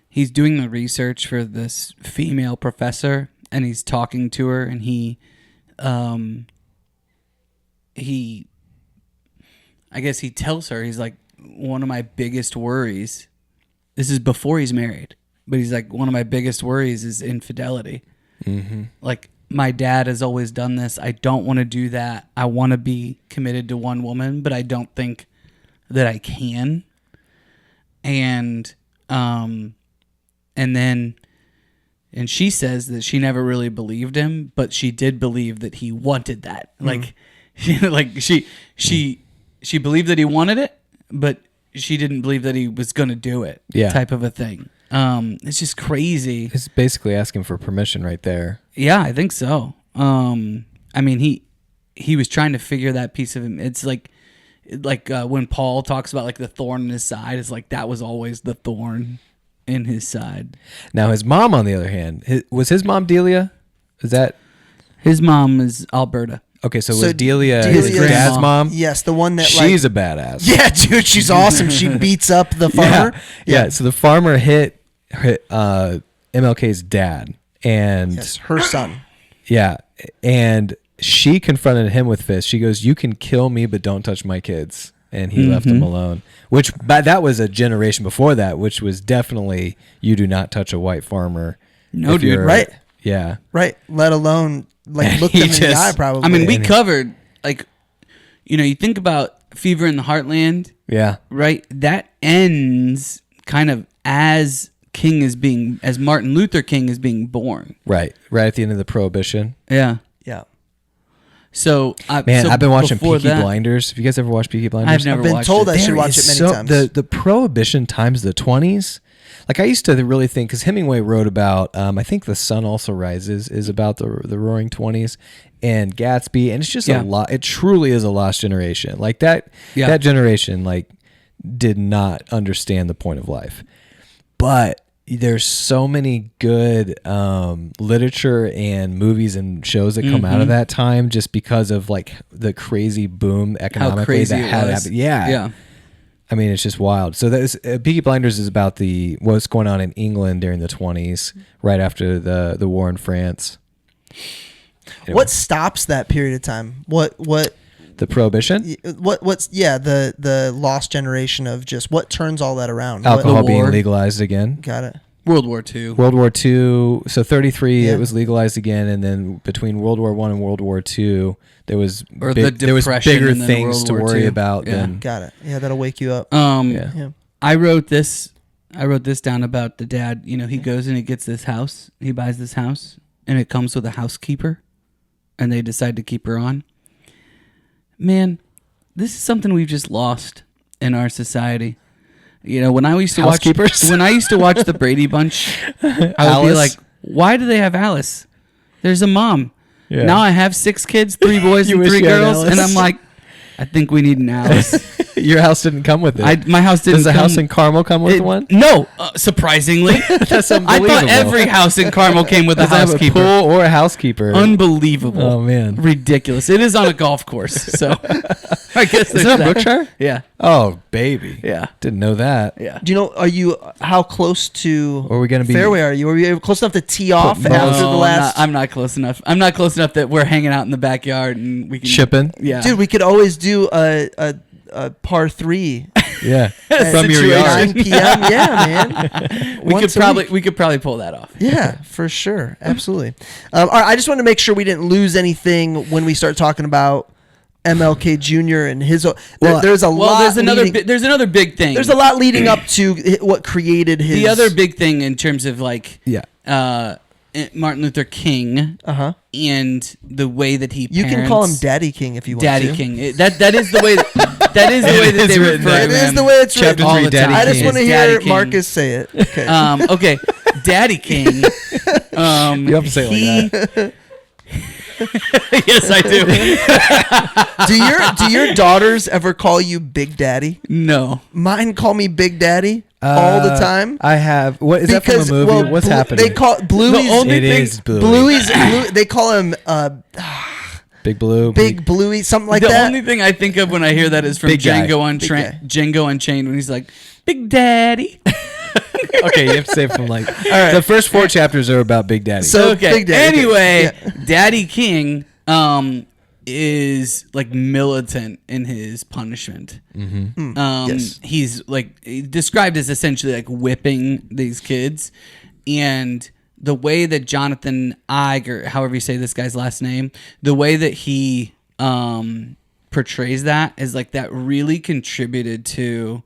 He's doing the research for this female professor, and he's talking to her, and he I guess he tells her, he's like, one of my biggest worries, this is before he's married, but he's like, one of my biggest worries is infidelity. Like, my dad has always done this. I don't want to do that. I want to be committed to one woman, but I don't think that I can. And she says that she never really believed him, but she did believe that he wanted that. Like, she believed that he wanted it, but she didn't believe that he was going to do it. Yeah. Type of a thing. It's just crazy. It's basically asking for permission right there. Yeah, I think so. I mean, he was trying to figure that piece of him. It's like when Paul talks about like the thorn in his side, it's like that was always the thorn in his side. Now his mom, on the other hand, was his mom Delia? Is that his mom is Alberta? Okay, so was Delia his Delia's dad's mom? Yes, the one that she's a badass. Yeah, dude, she's awesome. She beats up the farmer. Yeah. So the farmer hit MLK's dad and her son. Yeah, and she confronted him with fists. She goes, "You can kill me, but don't touch my kids." And he left him alone. Which, but that was a generation before that, which was definitely, you do not touch a white farmer. No, dude. Right? Yeah. Right. Let alone like look them in the eye. Probably. I mean, we covered, like, you know, you think about Fever in the Heartland, Yeah. right? That ends kind of as Martin Luther King is being born. Right at the end of the Prohibition. Yeah. Yeah. So I've been watching before Peaky that- Blinders. Have you guys ever watched Peaky Blinders? I've never I've been watched told it. I should There watch is it many times. The Prohibition times the 20s. Like, I used to really think, because Hemingway wrote about, I think The Sun Also Rises is about the Roaring 20s, and Gatsby, and it's just a lot. It truly is a lost generation. Like that generation, like, did not understand the point of life. But there's so many good literature and movies and shows that come out of that time, just because of like the crazy boom economically crazy that it had was. happened. Yeah. I mean, it's just wild. So Peaky Blinders is about what's going on in England during the 20s, right after the war in France. Anyway. What stops that period of time? What The Prohibition? what's the lost generation of just what turns all that around? Alcohol The being war. legalized again. Got it. World War II. World War II. So 33, Yeah. it was legalized again, and then between World War I and World War II, there was The there was Depression bigger and then things World to War worry II. about Yeah. than Got it. Yeah, that'll wake you up. yeah. Yeah. I wrote this down about the dad. You know, he goes and he gets this house. He buys this house, and it comes with a housekeeper, and they decide to keep her on. Man, this is something we've just lost in our society. You know, when I used to Housekeepers? watch the Brady Bunch, I would be Alice? like, "Why do they have Alice? There's a mom." Yeah. Now I have 6 kids, 3 boys You and wish 3 you had girls, Alice. and I'm like, I think we need an Alice. Your house didn't come with it. My house didn't. Does the come, house in Carmel come with one? No, surprisingly. That's I unbelievable. thought every house in Carmel came with a Does it have a housekeeper. pool or a housekeeper? Unbelievable. Oh, man. Ridiculous. It is on a golf course, so I guess Is there's that that. Brookshire? Yeah. Oh, baby. Yeah. Didn't know that. Yeah. Do you know? How close to? Or are we gonna be- fairway? Are you? Are you close enough to tee off balls- after the last? I'm not close enough. I'm not close enough that we're hanging out in the backyard and we can Chipping? Yeah. Dude, we could always do a par 3 Yeah. at From your yard. 9 p.m. Yeah, man. we Once could a week. probably pull that off. Yeah, for sure. Absolutely. All right, I just wanted to make sure we didn't lose anything when we start talking about MLK Jr. and his. There's a lot. There's another leading- there's another big thing. There's a lot leading up to what created his. The other big thing in terms of like Yeah. Martin Luther King and the way that he You can call him Daddy King if you want Daddy to. King. That is the way that is the way that they written refer there. to It him. is the way it's Chapter written. all 3, the Daddy time. I just King. want to Daddy hear King. Marcus say it. Okay. Okay, Daddy King. You have to say it like that. Yes, I do your daughters ever call you Big Daddy? do. No. Mine call me Big Daddy all the time. I have. What is that from a movie? What's happening? They call Bluey's. The only It thing- is Bluey. Bluey's. They call him Big Blue. Big Bluey, something like the that. only thing I think of when I hear that is from Big guy. Big guy. Django Unchained when he's like, Big Daddy. Okay, you have to say it from like. right. The first 4 chapters are about Big Daddy. So- Okay. Big Daddy. Anyway, Yeah. Daddy King is like militant in his punishment. Yes. He's like described as essentially like whipping these kids, and the way that Jonathan Eig, or however you say this guy's last name, the way that he portrays that is like that really contributed to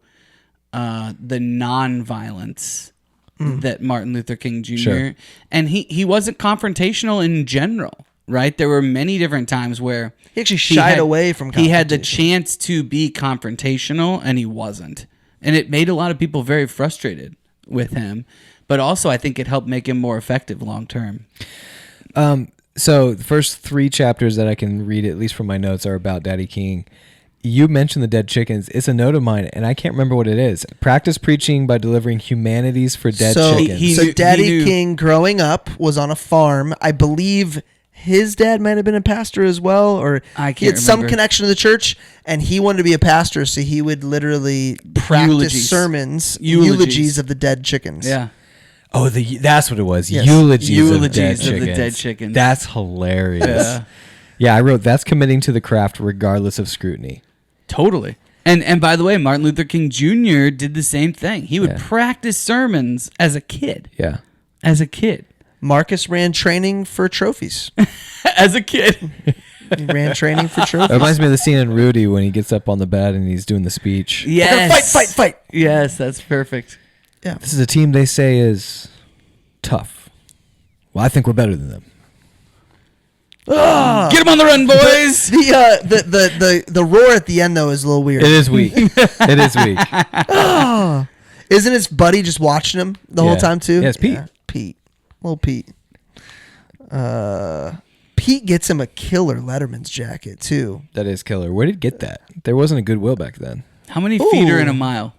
the non-violence that Martin Luther King Jr. Sure. And he wasn't confrontational in general, right? There were many different times where He actually shied away from He had the confrontation. chance to be confrontational, and he wasn't. And it made a lot of people very frustrated with him. But also, I think it helped make him more effective long term. So the first 3 chapters that I can read, at least from my notes, are about Daddy King. You mentioned the dead chickens. It's a note of mine, and I can't remember what it is. Practice preaching by delivering humanities for dead chickens. he So knew- Daddy he knew- King, growing up, was on a farm. I believe his dad might have been a pastor as well, or I he had can't some remember. connection to the church, and he wanted to be a pastor, so he would literally practice Eulogies. sermons, Eulogies. eulogies of the dead chickens. Yeah. Oh, that's what it was. Yes. Eulogies, Eulogies of, of the dead dead chickens. That's hilarious. Yeah. Yeah, I wrote, that's committing to the craft regardless of scrutiny. Totally. And by the way, Martin Luther King Jr. did the same thing. He would Yeah. practice sermons as a kid. Yeah. As a kid. Marcus ran training for trophies. As a kid. He ran training for It trophies. reminds me of the scene in Rudy when he gets up on the bed and he's doing the speech. Yes. Fight. Yes, that's perfect. Yeah. This is a team they say is tough. Well, I think we're better than them. Ah! Get him on the run, boys. The roar at the end though is a little weird. It is weak. It is weak. Ah! Isn't his buddy just watching him the whole Yeah. time too? Yeah, it's Pete. Pete. Little Pete. Pete gets him a killer Letterman's jacket too. That is killer. Where did he get that? There wasn't a Goodwill back then. How many feet are in a Ooh. mile?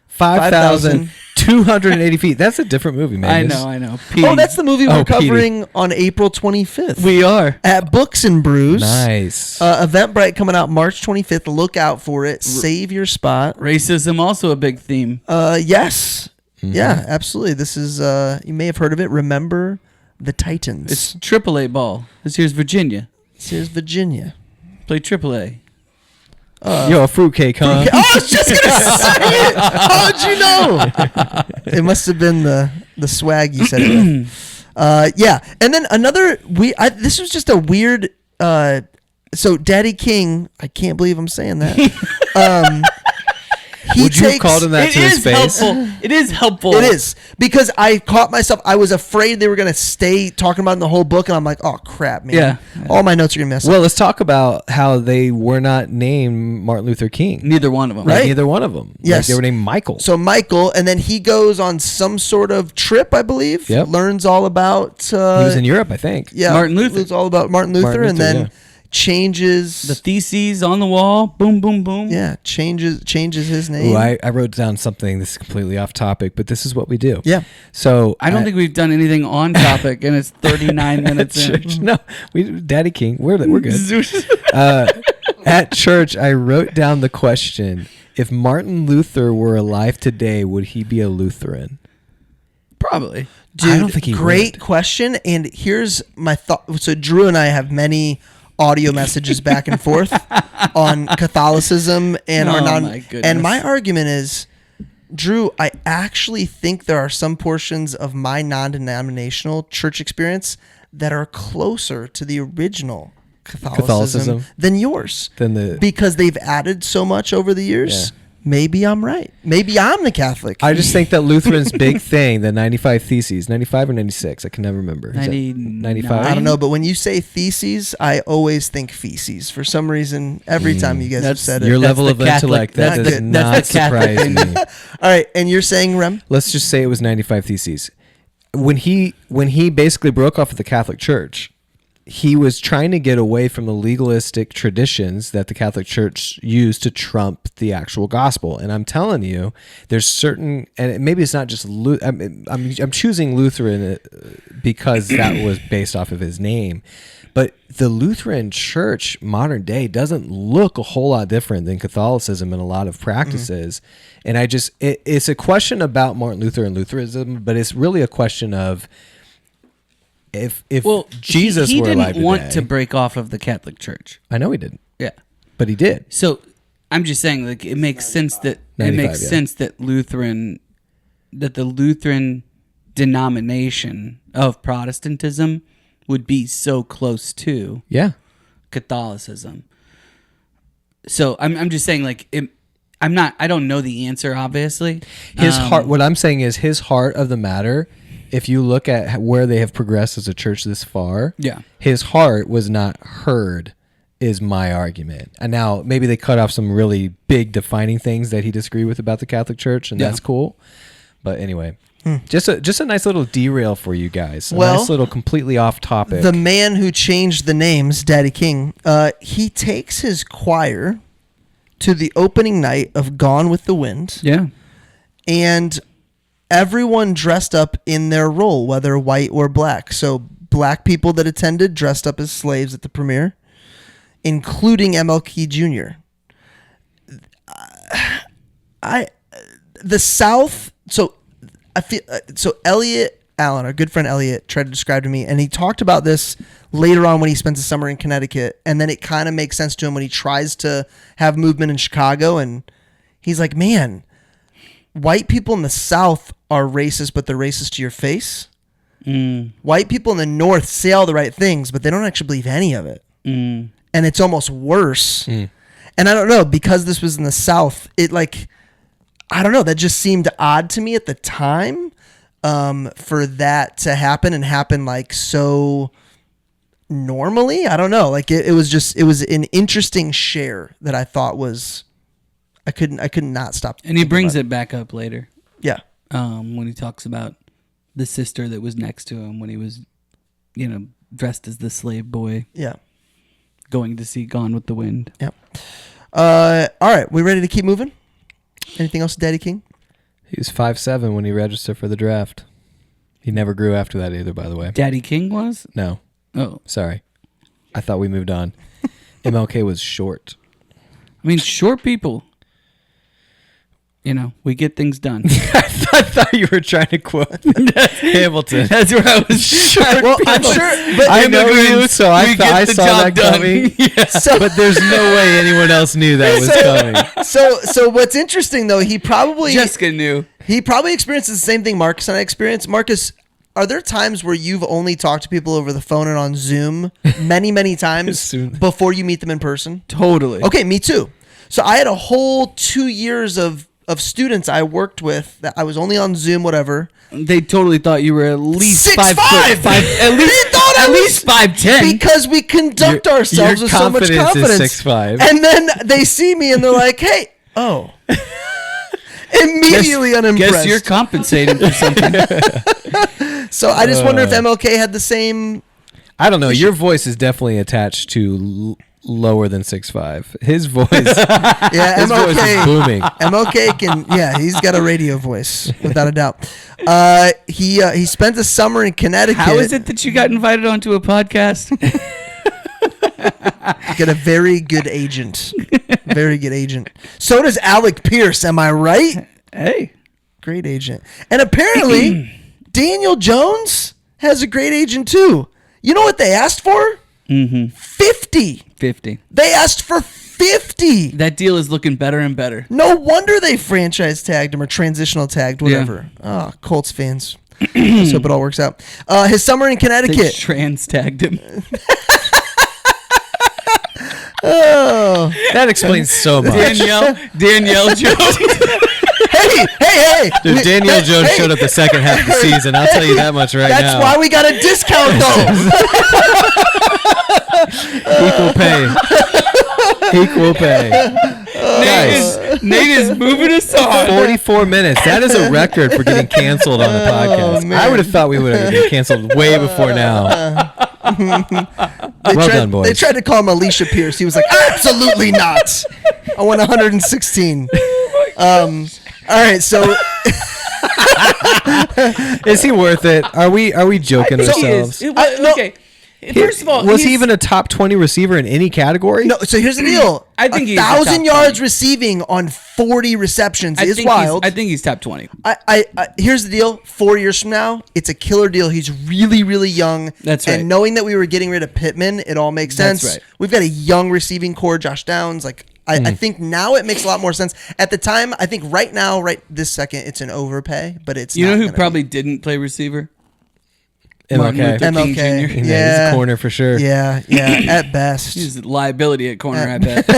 5,280 feet. That's a different movie, man. I know. Oh, that's the movie we're Oh, Petey. covering on April 25th. We are. At Books and Brews. Nice. Eventbrite coming out March 25th. Look out for it. Save your spot. Racism also a big theme. Yes. Mhm. Yeah, absolutely. This is, you may have heard of it. Remember the Titans. It's AAA ball. This here's Virginia. Here's Virginia. Play AAA. Yo, a fruitcake, huh? I was just going to say it. How'd you know? It must have been the swag you said it with. Yeah. And then another, this was just a weird, so Daddy King, I can't believe I'm saying that. Would you have called him that It to his is face? helpful. It is helpful. It is because I caught myself. I was afraid they were going to stay talking about it in the whole book, and I'm like, "Oh crap, man! Yeah. All my notes are going to mess Well, up." let's talk about how they were not named Martin Luther King. Neither one of them. Right? Neither one of them. Yes. Like, they were named Michael. So Michael, and then he goes on some sort of trip, I believe. Yep. Learns all about. he was in Europe, I think. Yeah, Martin Luther. It's all about Martin Luther, and then yeah. changes. The theses on the wall. Boom, boom, boom. yeah, changes his name. Ooh, I wrote down something. This is completely off topic, but this is what we do. Yeah. So I don't think we've done anything on topic, and it's 39 minutes in. church. No, Daddy King. We're good. At church, I wrote down the question: if Martin Luther were alive today, would he be a Lutheran? Probably. Dude, I don't think he great would. question. And here's my thought. So Drew and I have many audio messages back and forth on Catholicism and Oh, our non. my goodness. And my argument is, Drew, I actually think there are some portions of my non-denominational church experience that are closer to the original Catholicism. than yours. Than the- because they've added so much over the years. Yeah. Maybe I'm right. Maybe I'm the Catholic. I just think that Lutheran's big thing, the 95 Theses, 95 or 96, I can never remember. Is it 95? I don't know, but when you say theses, I always think feces. For some reason, every time you guys have That's said Your it. level the of intellect, that Catholic- does that's not the Catholic surprise me. All right, and you're saying, Rem? Let's just say it was 95 Theses. When he basically broke off with the Catholic Church, he was trying to get away from the legalistic traditions that the Catholic Church used to trump the actual gospel. And I'm telling you, there's certain, and maybe it's not just I'm choosing Lutheran because that was based off of his name, but the Lutheran Church modern day doesn't look a whole lot different than Catholicism in a lot of practices. And it's a question about Martin Luther and Lutheranism, but it's really a question of if Jesus he were didn't alive want today- to break off of the Catholic Church. I know he didn't, Yeah. but he did. So I'm just saying, like, it makes sense that 95, yeah. that the Lutheran denomination of Protestantism would be so close to Yeah. Catholicism. So I'm just saying, like, I don't know the answer, obviously. His heart, what I'm saying is his heart of the matter, if you look at where they have progressed as a church this far, Yeah. his heart was not heard, is my argument. And now maybe they cut off some really big defining things that he disagreed with about the Catholic Church, and Yeah. that's cool. But anyway, just a nice little derail for you guys. A Well, nice little completely off topic. The man who changed the names, Daddy King, he takes his choir to the opening night of Gone with the Wind, Yeah. and everyone dressed up in their role, whether white or black. So black people that attended dressed up as slaves at the premiere, including MLK Jr. The South. So I feel so. Elliot Allen, our good friend Elliot, tried to describe to me, and he talked about this later on when he spends the summer in Connecticut, and then it kind of makes sense to him when he tries to have movement in Chicago, and he's like, man, white people in the South are racist, but they're racist to your face. White people in the North say all the right things, but they don't actually believe any of it. and it's almost worse. And I don't know, because this was in the South, it like, I don't know, that just seemed odd to me at the time, for that to happen and happen like so normally. I don't know, like it was an interesting share that I thought was, I could not stop. And he brings it back up later. Yeah. When he talks about the sister that was next to him when he was, dressed as the slave boy. Yeah. Going to see Gone with the Wind. Yep. All right. We ready to keep moving? Anything else, Daddy King? He was 5'7" when he registered for the draft. He never grew after that either, by the way. Daddy King was? No. Oh. Sorry. I thought we moved on. MLK was short. I mean, short people, we get things done. I thought you were trying to quote Hamilton. That's where I was short. Well, I'm sure, but I know you, so I thought I saw that coming. Yeah. But there's no way anyone else knew that was coming. So what's interesting though, Jessica knew. He probably experiences the same thing Marcus and I experienced. Marcus, are there times where you've only talked to people over the phone and on Zoom many times before you meet them in person? Totally. Okay, me too. So I had a whole 2 years of students I worked with that I was only on Zoom, whatever. They totally thought you were at least 6'5". 5'5". At least 5'10". Because we conduct ourselves with so much confidence. Is 6'5". And then they see me and they're like, "Hey, oh." Immediately unimpressed. Guess you're compensating for something. So I just wonder if MLK had the same. I don't know. Your voice is definitely attached to lower than 6'5". His voice, yeah, his MLK, voice is booming. MLK can, yeah, he's got a radio voice without a doubt. He spent the summer in Connecticut. How is it that you got invited onto a podcast? Got a very good agent. Very good agent. So does Alec Pierce, am I right? Hey. Great agent. And apparently, Daniel Jones has a great agent too. You know what they asked for? 50. They asked for 50. That deal is looking better and better. No wonder they franchise tagged him or transitional tagged, whatever. Yeah. Oh, Colts fans. Let's hope it all works out. His summer in They Connecticut. trans tagged him. Oh, That explains so much. Danielle Jones. hey. Dude, Danielle Jones showed up the second half of the season. I'll tell you that much right That's now. why we got a discount though. Equal pay. Nate is moving us on. 44 minutes. That is a record for getting canceled on a podcast. man. I would have thought we would have been canceled way before now. Well done, boys. They tried to call him Alicia Pierce. He was like, absolutely not. I want 116. All right, so Is he worth it? Are we joking ourselves? Okay. First of all, was he even a top 20 receiver in any category? no. So here's the deal. I think he's the 1,000 top yards 20. receiving on 40 receptions is think wild. I think he's top 20. I here's the deal. 4 years from now, it's a killer deal. He's really, really young. That's right. And knowing that we were getting rid of Pittman, it all makes sense. That's right. We've got a young receiving core, Josh Downs. Like I think now it makes a lot more sense. At the time, I think right now, right this second, it's an overpay. But it's You not know who gonna probably be. didn't play receiver? Martin MLK. Luther King MLK. Jr. He's Yeah. a corner for sure. Yeah, at best. He's a liability at corner, I bet.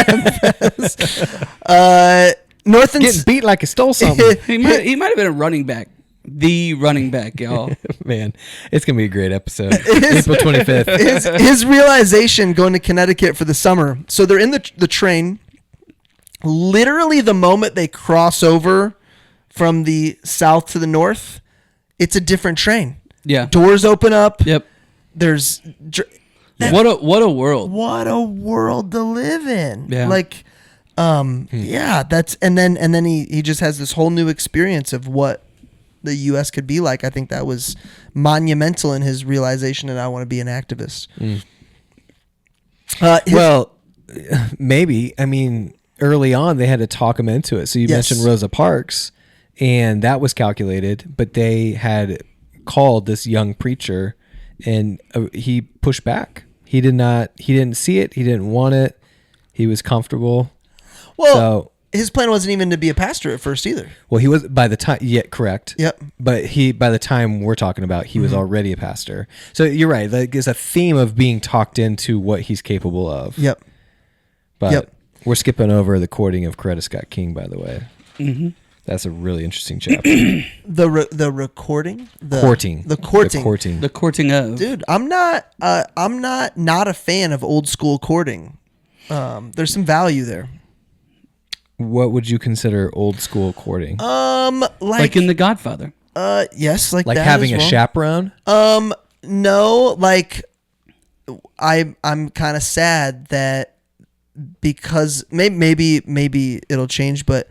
North and Getting beat like he stole something. He might have been a running back. The running back, y'all. Man, it's going to be a great episode. April 25th. his realization going to Connecticut for the summer. So they're in the train. Literally the moment they cross over from the south to the north, it's a different train. Yeah. Doors open up. Yep. There's What a world. what a world to live in. Yeah. Like yeah, that's and then he just has this whole new experience of what the US could be like. I think that was monumental in his realization that I want to be an activist. Well, maybe. I mean, early on, they had to talk him into it. So you Yes. mentioned Rosa Parks, and that was calculated, but they had called this young preacher, and he pushed back. He didn't see it. He didn't want it. He was comfortable. Well, So his plan wasn't even to be a pastor at first either. Well, he was by the time. Yeah, correct. Yep. But by the time we're talking about, he was already a pastor. So you're right. Like, there's a theme of being talked into what he's capable of. Yep. But we're skipping over the courting of Coretta Scott King, by the way. Mm-hmm. That's a really interesting chapter. The recording, courting, the courting, the courting of. Dude, I'm not a fan of old school courting. There's some value there. What would you consider old school courting? Like in The Godfather. Yes, like like that having as well. a chaperone. No, like I'm kind of sad that because maybe it'll change, but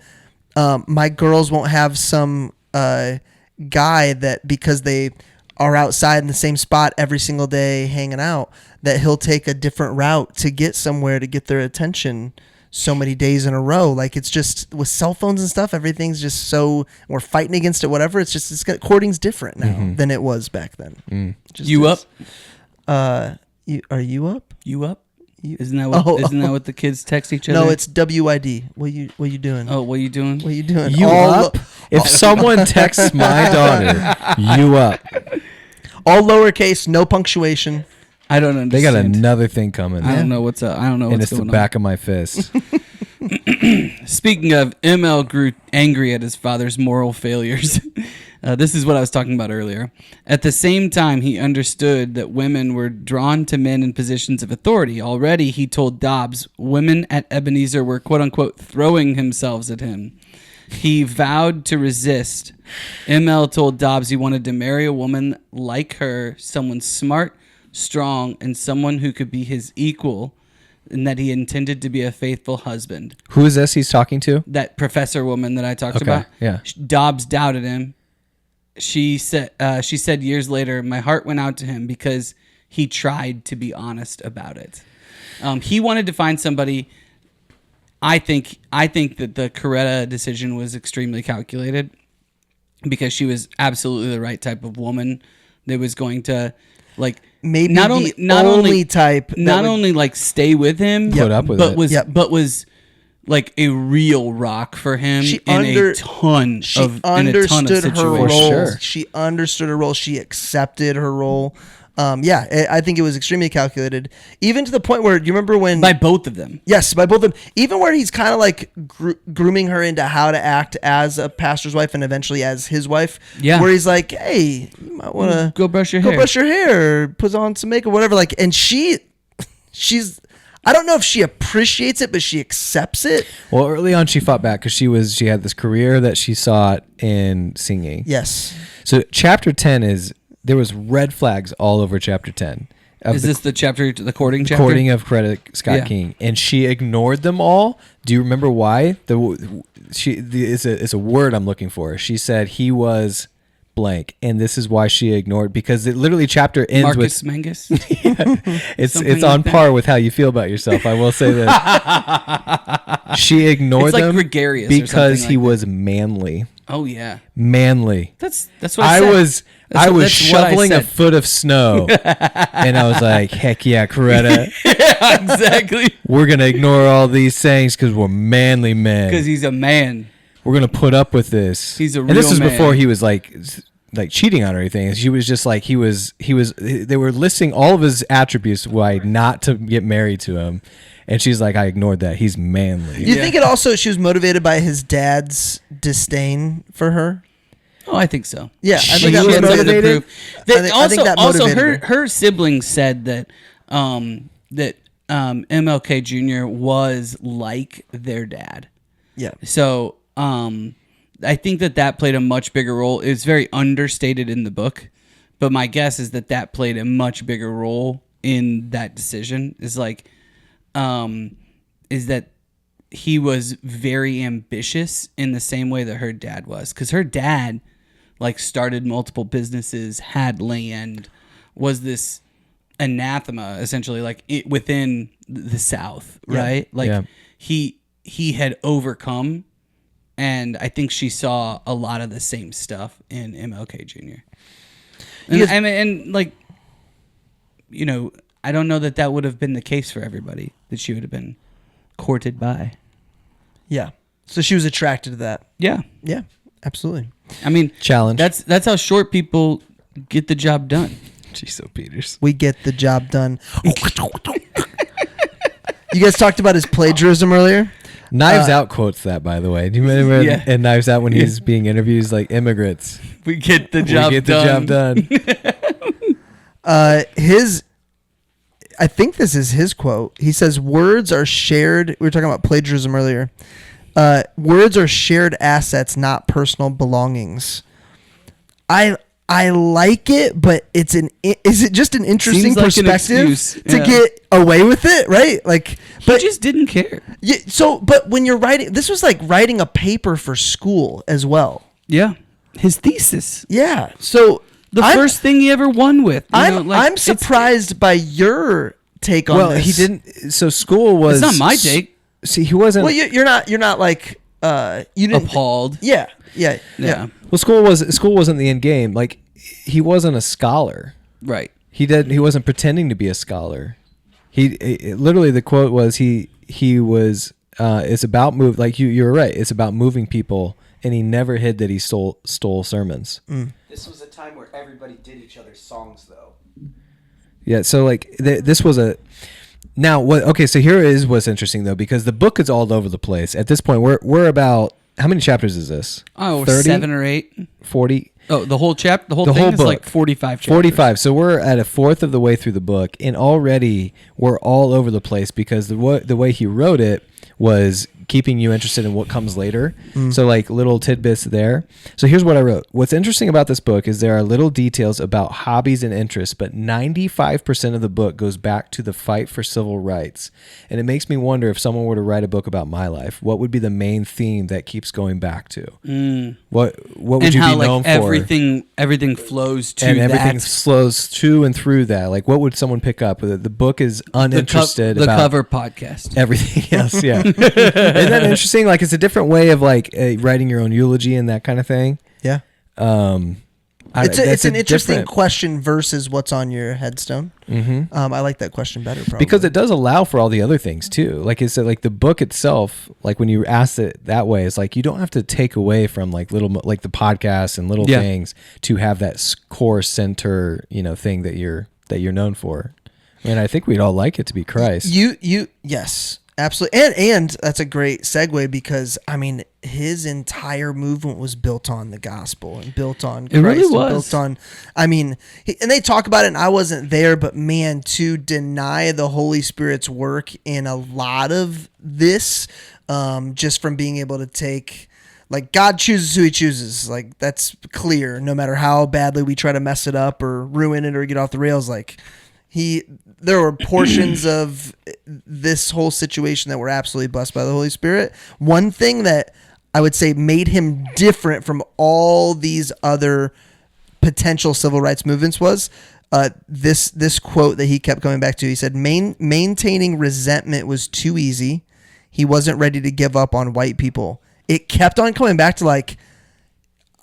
my girls won't have some guy that because they are outside in the same spot every single day hanging out, that he'll take a different route to get somewhere to get their attention so many days in a row. Like, it's just with cell phones and stuff, everything's just so, we're fighting against it, whatever. Courting's different now than it was back then. You up? Are you up? You up? Isn't that what the kids text each other? No, it's WID. What you doing? Oh, what are you doing? What you doing? You up? If someone texts my daughter, you up? All lowercase, no punctuation. I don't understand. They got another thing coming. I don't know what's up. I don't know what's going on. And it's the back of my fist. Speaking of, ML grew angry at his father's moral failures. This is what I was talking about earlier. At the same time, he understood that women were drawn to men in positions of authority. Already, he told Dobbs, women at Ebenezer were, quote-unquote, throwing themselves at him. He vowed to resist. ML told Dobbs he wanted to marry a woman like her, someone smart, strong, and someone who could be his equal, and that he intended to be a faithful husband. Who is this he's talking to? That professor woman that I talked about. Yeah. Dobbs doubted him. She said years later, my heart went out to him because he tried to be honest about it. He wanted to find somebody. I think that the Coretta decision was extremely calculated because she was absolutely the right type of woman that was going to, like, maybe not only stay with him, Put up with it. but was like a real rock for him in a ton of situations. Her role. Sure. She understood her role. She accepted her role. I think it was extremely calculated, even to the point where, you remember when By both of them. Yes, by both of them. Even where he's kind of like grooming her into how to act as a pastor's wife and eventually as his wife. Yeah. Where he's like, hey, you might want to Go brush your hair. put on some makeup, whatever. Like, and she's, I don't know if she appreciates it, but she accepts it. Well, early on, she fought back because she had this career that she sought in singing. Yes. So chapter 10 there was red flags all over chapter 10. Is this the courting chapter? Courting of Coretta Scott Yeah. King, and she ignored them all. Do you remember why? It's a word I'm looking for. She said he was blank, and this is why she ignored, because it literally chapter ends Marcus with Mangus. it's Something on like par with how you feel about yourself. I will say that she ignored It's like them gregarious or because something he like was manly. Oh yeah, Manly. that's what I said. I was That's what I shoveling a said. foot of snow, and I was like, "Heck yeah, Coretta! Yeah, exactly. We're gonna ignore all these sayings because we're manly men. Because he's a man. We're gonna put up with this." He's a and this real was man. before he was like cheating on her or anything. She was just like he was. They were listing all of his attributes why not to get married to him, and she's like, "I ignored that. He's manly." You think it also, she was motivated by his dad's disdain for her? Oh, I think so. Yeah, I She think that was motivated her. motivated? I think that also motivated her siblings said that MLK Jr. was like their dad. Yeah. So I think that played a much bigger role. It's very understated in the book, but my guess is that played a much bigger role in that decision. Is that he was very ambitious in the same way that her dad was, because her dad started multiple businesses, had land, was this anathema essentially within the South, right? He had overcome, and I think she saw a lot of the same stuff in MLK Jr. I don't know that would have been the case for everybody that she would have been courted by. Yeah. So she was attracted to that. Yeah. Yeah, absolutely. I mean, Challenge. That's how short people get the job done. Jeez, so Peters. We get the job done. You guys talked about his plagiarism earlier. Knives Out quotes that, by the way. Do you remember in Knives Out when he's being interviewed, he's like, immigrants. We get the job We get the job done. I think this is his quote. He says, words are shared. We were talking about plagiarism earlier. Words are shared assets, not personal belongings. I like it, but is it just an interesting Seems like perspective to yeah. get away with it, right? Like, but he just didn't care. yeah, but when you're writing, this was like writing a paper for school as well. Yeah. His thesis. Yeah. So The first thing he ever won with. I'm surprised by your take on this. Well, he didn't. So school was. It's not my take. See, he wasn't. Well, you're not like you didn't Appalled. Yeah. Well, school wasn't the end game. Like, he wasn't a scholar. Right. He wasn't pretending to be a scholar. He literally, the quote was he was. It's about move. Like you were right. It's about moving people, and he never hid that he stole sermons. This was a time where everybody did each other's songs, though. Yeah. So like this was a. Now what? Okay. So here is what's interesting though, because the book is all over the place. At this point, we're about. How many chapters is this? Oh, 30? 7 or 8. 40? Oh, the whole chapter, the whole The thing whole is book. like 45 chapters. 45. So we're at a fourth of the way through the book, and already we're all over the place because the way he wrote it was keeping you interested in what comes later. So like little tidbits there. So here's what I wrote. What's interesting about this book is there are little details about hobbies and interests, but 95% of the book goes back to the fight for civil rights. And it makes me wonder, if someone were to write a book about my life, what would be the main theme that keeps going back to? What would And you how be known like for? everything flows to And everything that. flows to and through that. Like, what would someone pick up? The book is uninterested the about cover podcast. everything else. Yeah. Isn't that interesting? Like, it's a different way of like writing your own eulogy and that kind of thing. Yeah. It's an interesting question versus what's on your headstone. Mm-hmm. I like that question better, probably, because it does allow for all the other things too. Like I said, like the book itself, like when you ask it that way, it's like you don't have to take away from like like the podcast and little things to have that core center, thing that you're known for. And I think we'd all like it to be Christ. Yes, absolutely. And that's a great segue, because I mean, his entire movement was built on the gospel and built on Christ. It really and was. built on, I mean, and they talk about it, and I wasn't there, but man, to deny the Holy Spirit's work in a lot of this, just from being able to take, like, God chooses who he chooses. Like, that's clear, no matter how badly we try to mess it up or ruin it or get off the rails. Like, there were portions of this whole situation that were absolutely blessed by the Holy Spirit. One thing that I would say made him different from all these other potential civil rights movements was this quote that he kept going back to. He said, maintaining resentment was too easy. He wasn't ready to give up on white people. It kept on coming back to, like,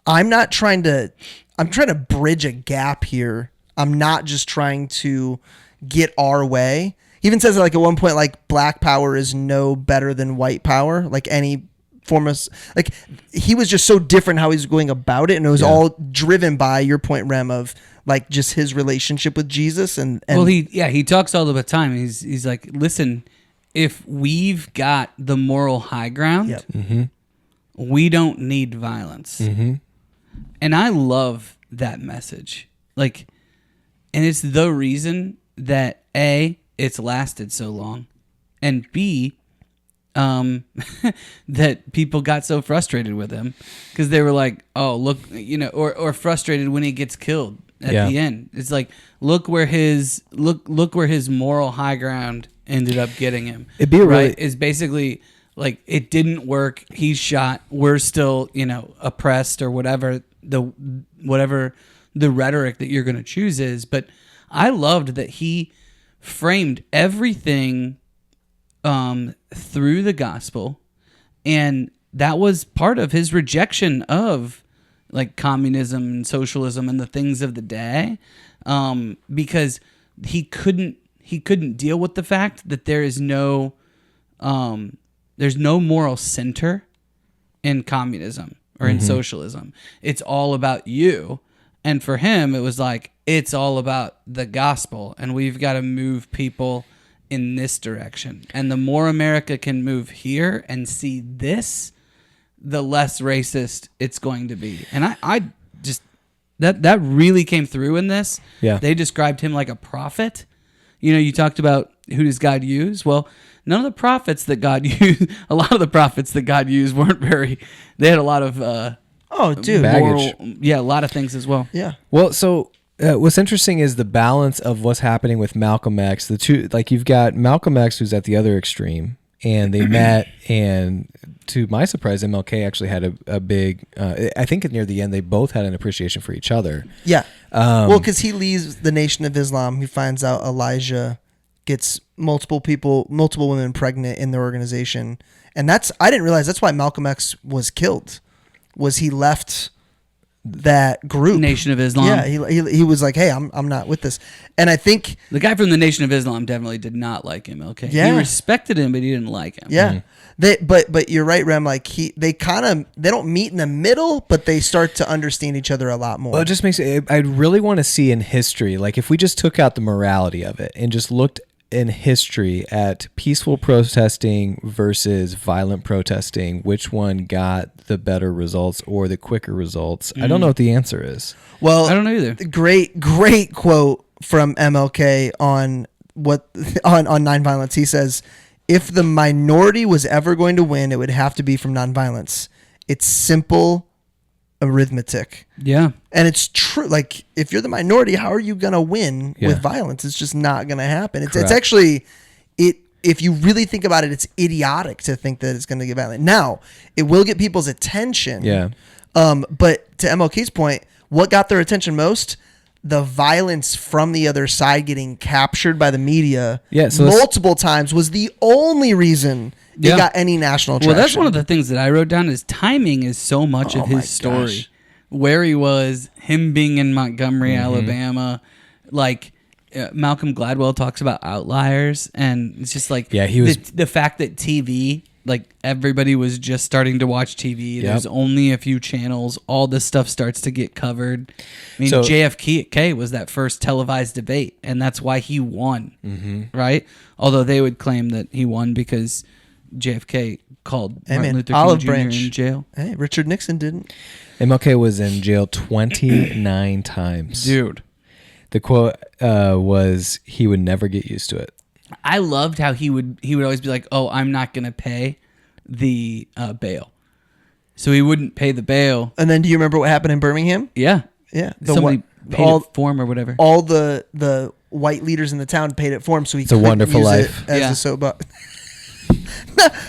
I'm trying to bridge a gap here. I'm not just trying to get our way. He even says, like, at one point, like, black power is no better than white power. Like, any form of, like, he was just so different how he's going about it. And it was all driven by your point, Rem, of like just his relationship with Jesus. And well, he talks all the time. He's like, listen, if we've got the moral high ground, we don't need violence. And I love that message. Like, and it's the reason that A, it's lasted so long, and B, that people got so frustrated with him because they were like, oh, look, or frustrated when he gets killed at the end. It's like, look where his moral high ground ended up getting him. It'd be right. Is basically like, it didn't work. He's shot. We're still, oppressed, or whatever the rhetoric that you're going to choose is. But I loved that he framed everything through the gospel, and that was part of his rejection of, like, communism and socialism and the things of the day, because he couldn't deal with the fact that there's no moral center in communism or in socialism. It's all about you. And for him, it was like, it's all about the gospel, and we've got to move people in this direction. And the more America can move here and see this, the less racist it's going to be. And I just, that really came through in this. Yeah. They described him like a prophet. You know, you talked about who does God use? Well, none of the prophets that God used, a lot of the prophets that God used weren't they had a lot of, Oh, dude. Baggage. a lot of things as well. Yeah. Well, so what's interesting is the balance of what's happening with Malcolm X. The two, like you've got Malcolm X who's at the other extreme, and they met, and to my surprise, MLK actually had a big. I think near the end, they both had an appreciation for each other. Yeah. Well, because he leaves the Nation of Islam, he finds out Elijah gets multiple women pregnant in their organization, and I didn't realize that's why Malcolm X was killed. Was he left that group, Nation of Islam? Yeah, he was like, hey, I'm not with this, and I think The guy from the Nation of Islam definitely did not like him. Okay, Yeah. he respected him, but he didn't like him. yeah, but you're right, Rem. Like they don't meet in the middle, but they start to understand each other a lot more. Well, it just makes it. I'd really want to see in history, like if we just took out the morality of it and just looked in history at peaceful protesting versus violent protesting, which one got the better results or the quicker results? I don't know what the answer is. Well, I don't know either. Great quote from MLK on nonviolence. He says, "If the minority was ever going to win, it would have to be from nonviolence. It's simple arithmetic." Yeah, And it's true. Like, if you're the minority, how are you going to win Yeah. with violence? It's just not going to happen. It's Correct. actually, if you really think about it, it's idiotic to think that it's going to get violent. Now, it will get people's attention. Yeah. But to MLK's point, what got their attention most? The violence from the other side getting captured by the media multiple times was the only reason it got any national traction. well, that's one of the things that I wrote down is timing is so much of my his story. gosh. Where he was, him being in Montgomery, Alabama, like Malcolm Gladwell talks about outliers, and it's just like he was the fact that TV, like everybody was just starting to watch TV. There's only a few channels. All this stuff starts to get covered. I mean, So- JFK was that first televised debate, and that's why he won, right? Although they would claim that he won because JFK called Martin Luther King Olive Jr. Branch. in jail. Hey, Richard Nixon didn't. MLK was in jail 29 times. Dude, The quote was, he would never get used to it. I loved how he would always be like, "Oh, I'm not going to pay the bail," so he wouldn't pay the bail. And then do you remember what happened in Birmingham? Yeah, Yeah. somebody paid it for him or whatever. All the white leaders in the town paid it for him, so he It's a couldn't Wonderful use Life. it as Yeah. a soapbox.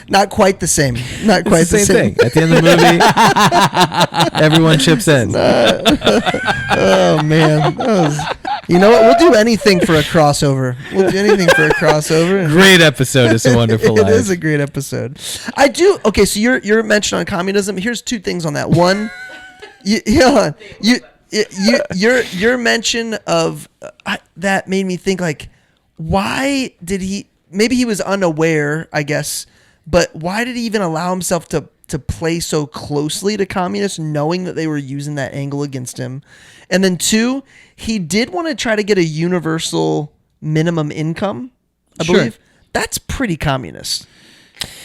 Not quite the same. Not quite It's the the same thing. At the end of the movie, everyone chips in. Oh man, you know what? We'll do anything for a crossover. We'll do anything for a crossover. Great episode. It's a Wonderful It Life. is a great episode. I do. Okay, so your mention on communism. Here's two things on that. One, your mention of that made me think like, why did he? Maybe he was unaware, I guess, but why did he even allow himself to play so closely to communists, knowing that they were using that angle against him? And then two, he did want to try to get a universal minimum income, I Sure. believe. That's pretty communist,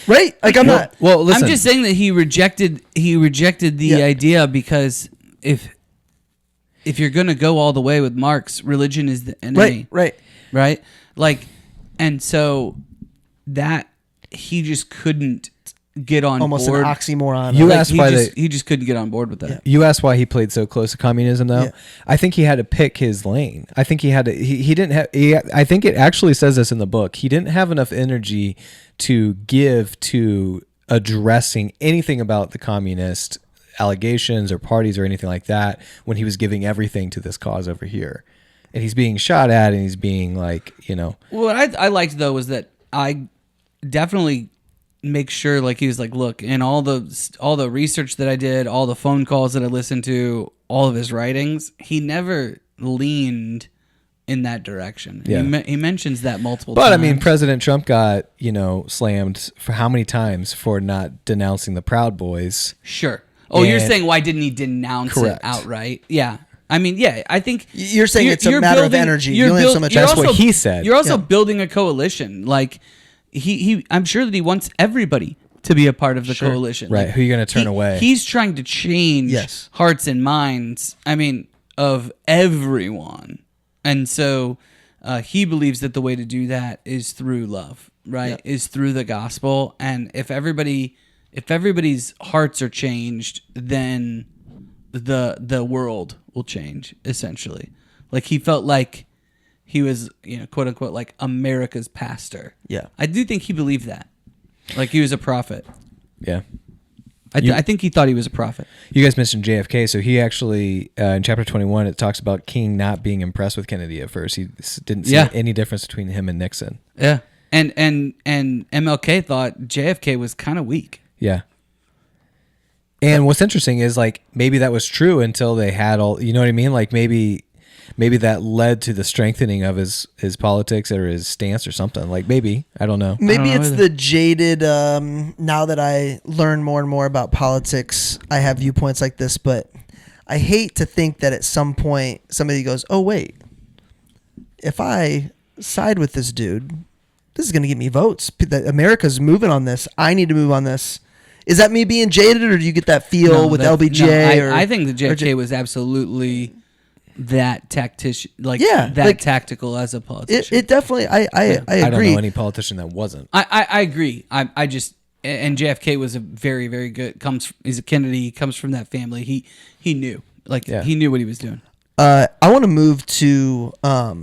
right? Like I'm not. Well, listen. I'm just saying that he rejected the idea because if you're going to go all the way with Marx, religion is the enemy. Right. Like, and so that he just couldn't get on Almost board. an oxymoron. You Like, asked why he just couldn't get on board with that. Yeah. You asked why he played so close to communism, though. Yeah. I think he had to pick his lane. I think he had to. He didn't have. I think it actually says this in the book. He didn't have enough energy to give to addressing anything about the communist allegations or parties or anything like that when he was giving everything to this cause over here. And he's being shot at, and he's being like, What I liked though was that I definitely make sure, like, he was like, look, in all the research that I did, all the phone calls that I listened to, all of his writings, he never leaned in that direction. Yeah. He mentions that multiple But times. I mean, President Trump got, slammed for how many times for not denouncing the Proud Boys? Sure. Oh, you're And- saying why didn't he denounce Correct. it outright? Yeah. I mean, yeah, I think You're saying it's a matter of energy. You only have so much That's energy. what he said. You're also Yeah. building a coalition. Like I'm sure that he wants everybody to be a part of the coalition. Right. Like, Who are you going to turn away? He's trying to change Yes. hearts and minds. I mean, of everyone. And so he believes that the way to do that is through love, right? Yep. Is through the gospel. And if everybody's hearts are changed, then the world will change, essentially. Like he felt like he was, quote unquote, like America's pastor. Yeah. I do think he believed that. Like he was a prophet. Yeah. I think he thought he was a prophet. You guys mentioned JFK, so he actually in chapter 21 it talks about King not being impressed with Kennedy at first. He didn't see any difference between him and Nixon. Yeah. And MLK thought JFK was kind of weak. Yeah. And what's interesting is like maybe that was true until they had all, you know what I mean? Like maybe that led to the strengthening of his politics or his stance or something. Like maybe, I don't know. Maybe it's either. the jaded, now that I learn more and more about politics, I have viewpoints like this, but I hate to think that at some point somebody goes, oh, wait, if I side with this dude, this is going to get me votes. America's moving on this. I need to move on this. Is that me being jaded, or do you get that feel with LBJ? I think that JFK was absolutely that tactician, tactical as a politician. It definitely, I agree. I don't know any politician that wasn't. I agree. I just, and JFK was a very, very good, he's a Kennedy, comes from that family. He knew, he knew what he was doing. I want to move to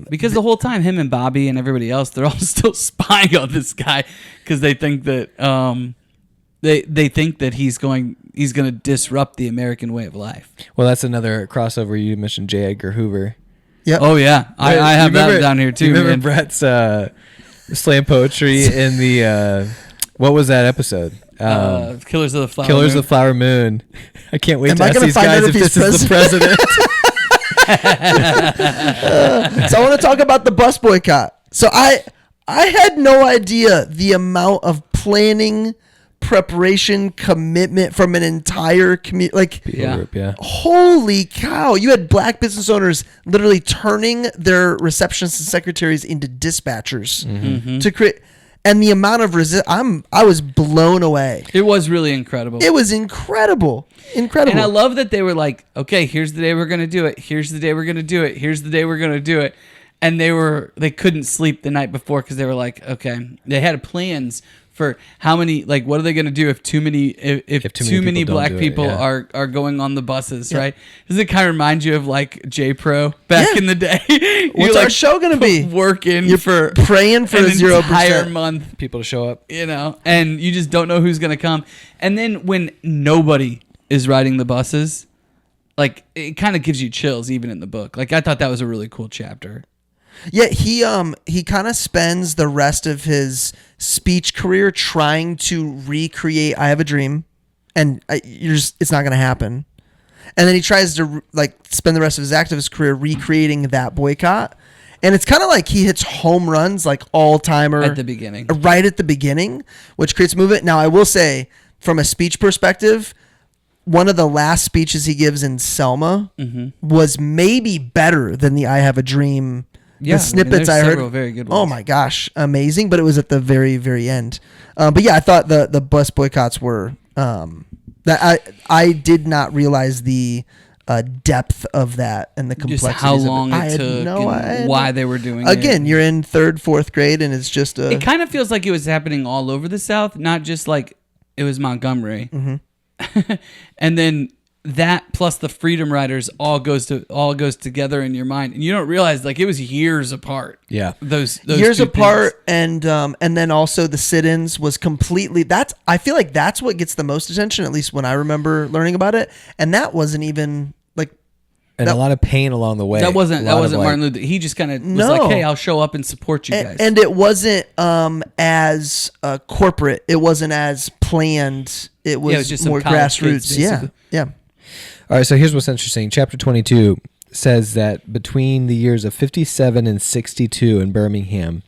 Because the whole time, him and Bobby and everybody else, they're all still spying on this guy because they think that they think that he's going to disrupt the American way of life. Well, that's another crossover. You mentioned J. Edgar Hoover. Yep. Oh yeah, I have that down here too. You remember Man. Brett's slam poetry in the what was that episode? Killers of the Flower Killers Moon. of the Flower Moon. I can't wait Am to I ask gonna these find guys out if if this he's is the president. So I want to talk about the bus boycott. So I had no idea the amount of planning, preparation, commitment from an entire community. Like, Yeah. Group, yeah. holy cow! You had black business owners literally turning their receptionists and secretaries into dispatchers to create. And the amount of I was blown away. It was really incredible. It was incredible. Incredible. And I love that they were like, okay, here's the day we're going to do it. Here's the day we're going to do it. Here's the day we're going to do it. And they couldn't sleep the night before because they were like, okay, they had plans for how many, like, what are they going to do if too many too many people don't black do it, people yeah. are going on the buses, right? Does it kind of remind you of like J Pro back in the day? What's our show gonna be? Working You're for praying for an a 0%. entire month, People to show up. and you just don't know who's going to come. And then when nobody is riding the buses, like, it kind of gives you chills even in the book. Like, I thought that was a really cool chapter. Yeah, he kind of spends the rest of his speech career trying to recreate "I Have a Dream," and it's not going to happen. And then he tries to spend the rest of his activist career recreating that boycott, and it's kind of like he hits home runs, like all timer At the beginning. right at the beginning, which creates movement. Now, I will say, from a speech perspective, one of the last speeches he gives in Selma was maybe better than the "I Have a Dream." Yeah, The snippets there's I heard, several very good oh ones. my gosh, amazing! But it was at the very, very end. But yeah, I thought the bus boycotts were that I did not realize the depth of that and the Just complexities. how of it. long I it had took no and idea. why they were doing it. Again, you're in 3rd, 4th grade, and it's just It kind of feels like it was happening all over the South, not just like it was Montgomery. And then that plus the Freedom Riders all goes together in your mind, and you don't realize like it was years apart. Yeah. Those years two apart, things. and then also the sit-ins was completely. I feel like that's what gets the most attention, at least when I remember learning about it, and that wasn't even like. And a lot of pain along the way. That wasn't A lot of, Martin Luther. He just kind of was No. like, "Hey, I'll show up and support you guys." And it wasn't as corporate. It wasn't as planned. It was, it was just some more college grassroots. kids, Yeah, basically. yeah. All right, so here's what's interesting. Chapter 22, says that between the years of 57 and 62 in Birmingham,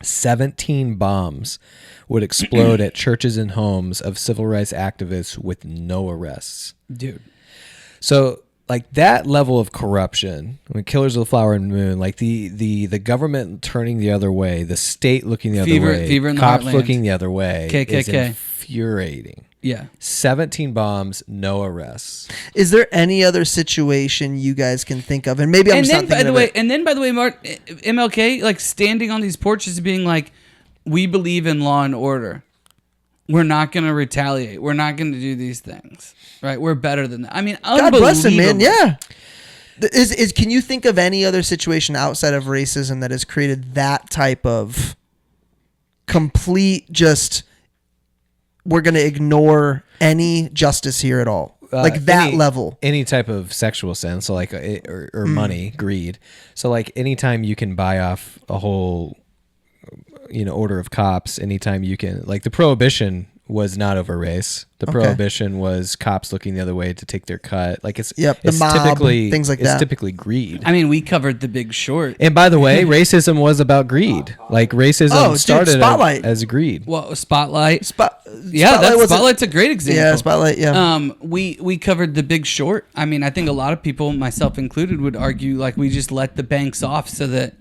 17 bombs would explode at churches and homes of civil rights activists with no arrests. Dude. So, like, that level of corruption, when Killers of the Flower and Moon, like the government turning the other way, the state looking the other way, Fever in the cops Heartland. looking the other way, is KKK. infuriating. Yeah. 17 bombs, no arrests. Is there any other situation you guys can think of? And maybe I'm And just then, not by thinking the of way, it. and then by the way, Mark, MLK, like standing on these porches, being like, "We believe in law and order. We're not going to retaliate. We're not going to do these things. Right? We're better than that." I mean, God bless him, man. unbelievable. Yeah. Can you think of any other situation outside of racism that has created that type of complete just, we're going to ignore any justice here at all? Like that any, level. Any type of sexual sense, so like or money, greed. So like anytime you can buy off a whole, order of cops, anytime you can, like the prohibition was not over race. The prohibition was cops looking the other way to take their cut. Like it's mob, typically things like it's that. typically greed. I mean, we covered The Big Short. And by the way, racism was about greed. Like racism started Spotlight. as greed. Well, Spotlight. Spotlight wasn't- Spotlight's a great example. Yeah, Spotlight, yeah. We covered The Big Short. I mean, I think a lot of people, myself included, would argue like we just let the banks off so that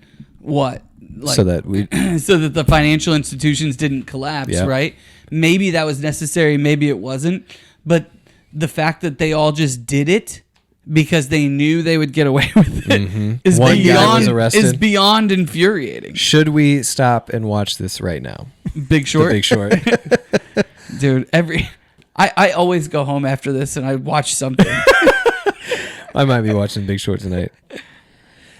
So that we so that the financial institutions didn't collapse, Yeah. right? Maybe that was necessary, maybe it wasn't. But the fact that they all just did it because they knew they would get away with it is One guy was arrested. beyond infuriating. should we stop and watch this right now? Big Short. The Big Short. Dude, I always go home after this and I watch something. I might be watching Big Short tonight.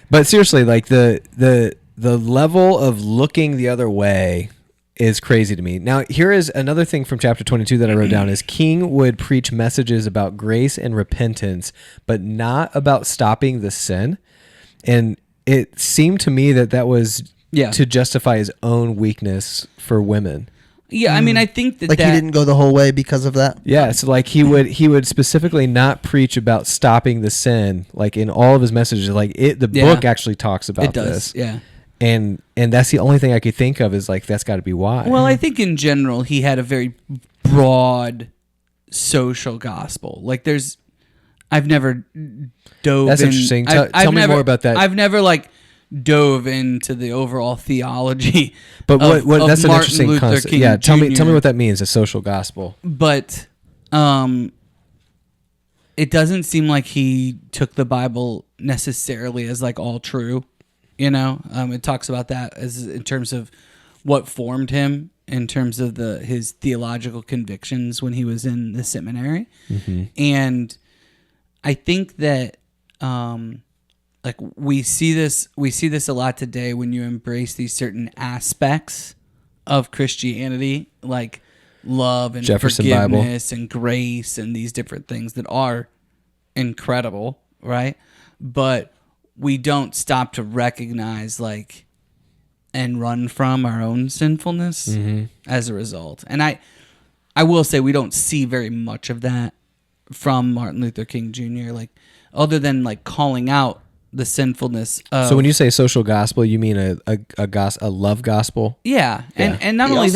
But seriously, like the level of looking the other way is crazy to me. Now, here is another thing from chapter 22 that I wrote down is King would preach messages about grace and repentance, but not about stopping the sin. And it seemed to me that was to justify his own weakness for women. Yeah, I mean, I think that Like he didn't go the whole way because of that? Yeah, so like he would specifically not preach about stopping the sin, like in all of his messages. Like the book actually talks about it does, this. yeah. And that's the only thing I could think of is like that's got to be why. Well, I think in general he had a very broad social gospel. Like I've never dove. That's interesting. Tell me more about that. I've never like dove into the overall theology. But what of that's an Martin interesting Luther concept. King Yeah, tell me Jr.. what that means. A social gospel. But it doesn't seem like he took the Bible necessarily as like all true. It talks about that as in terms of what formed him, in terms of his theological convictions when he was in the seminary. Mm-hmm. And I think that like we see this a lot today when you embrace these certain aspects of Christianity, like love and Jefferson forgiveness and grace and these different things that are incredible, right? But we don't stop to recognize like and run from our own sinfulness as a result. And I will say we don't see very much of that from Martin Luther King Jr. like other than like calling out the sinfulness of, So when you say social gospel, you mean a love gospel? yeah. And not only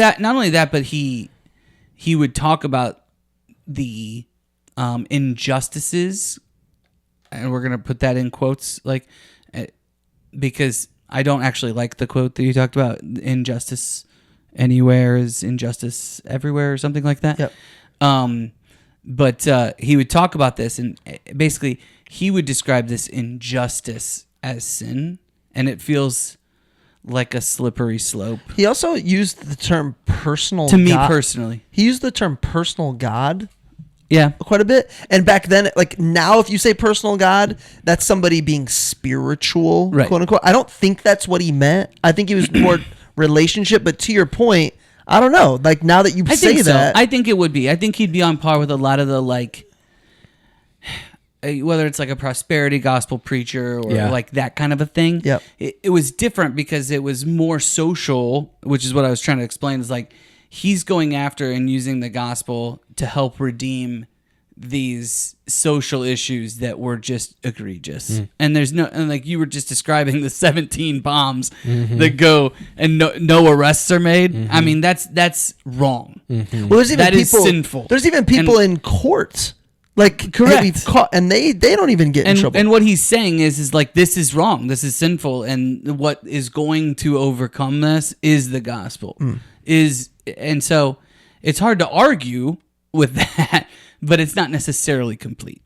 that, but he would talk about the injustices, and we're gonna put that in quotes, like because I don't actually like the quote that you talked about. Injustice anywhere is injustice everywhere, or something like that. Yep. But he would talk about this, and basically he would describe this injustice as sin, and it feels like a slippery slope. He also used the term personal To me God. personally. He used the term personal God Yeah. quite a bit. And back then, like now, if you say personal God, that's somebody being spiritual, Right. quote unquote. I don't think that's what he meant. I think he was more relationship. But to your point, I don't know. Like now that you I say think so. that, I think it would be. I think he'd be on par with a lot of the like, whether it's like a prosperity gospel preacher or like that kind of a thing. Yep. It was different because it was more social, which is what I was trying to explain. Is like he's going after and using the gospel to help redeem these social issues that were just egregious. And there's no, and like you were just describing the 17 bombs that go and no arrests are made. I mean, that's wrong. Well, there's even That people, is sinful. There's even people in court, like Correct. we've caught, and they don't even get in trouble. And what he's saying is like, this is wrong. This is sinful. And what is going to overcome this is the gospel. And so it's hard to argue with that, but it's not necessarily complete.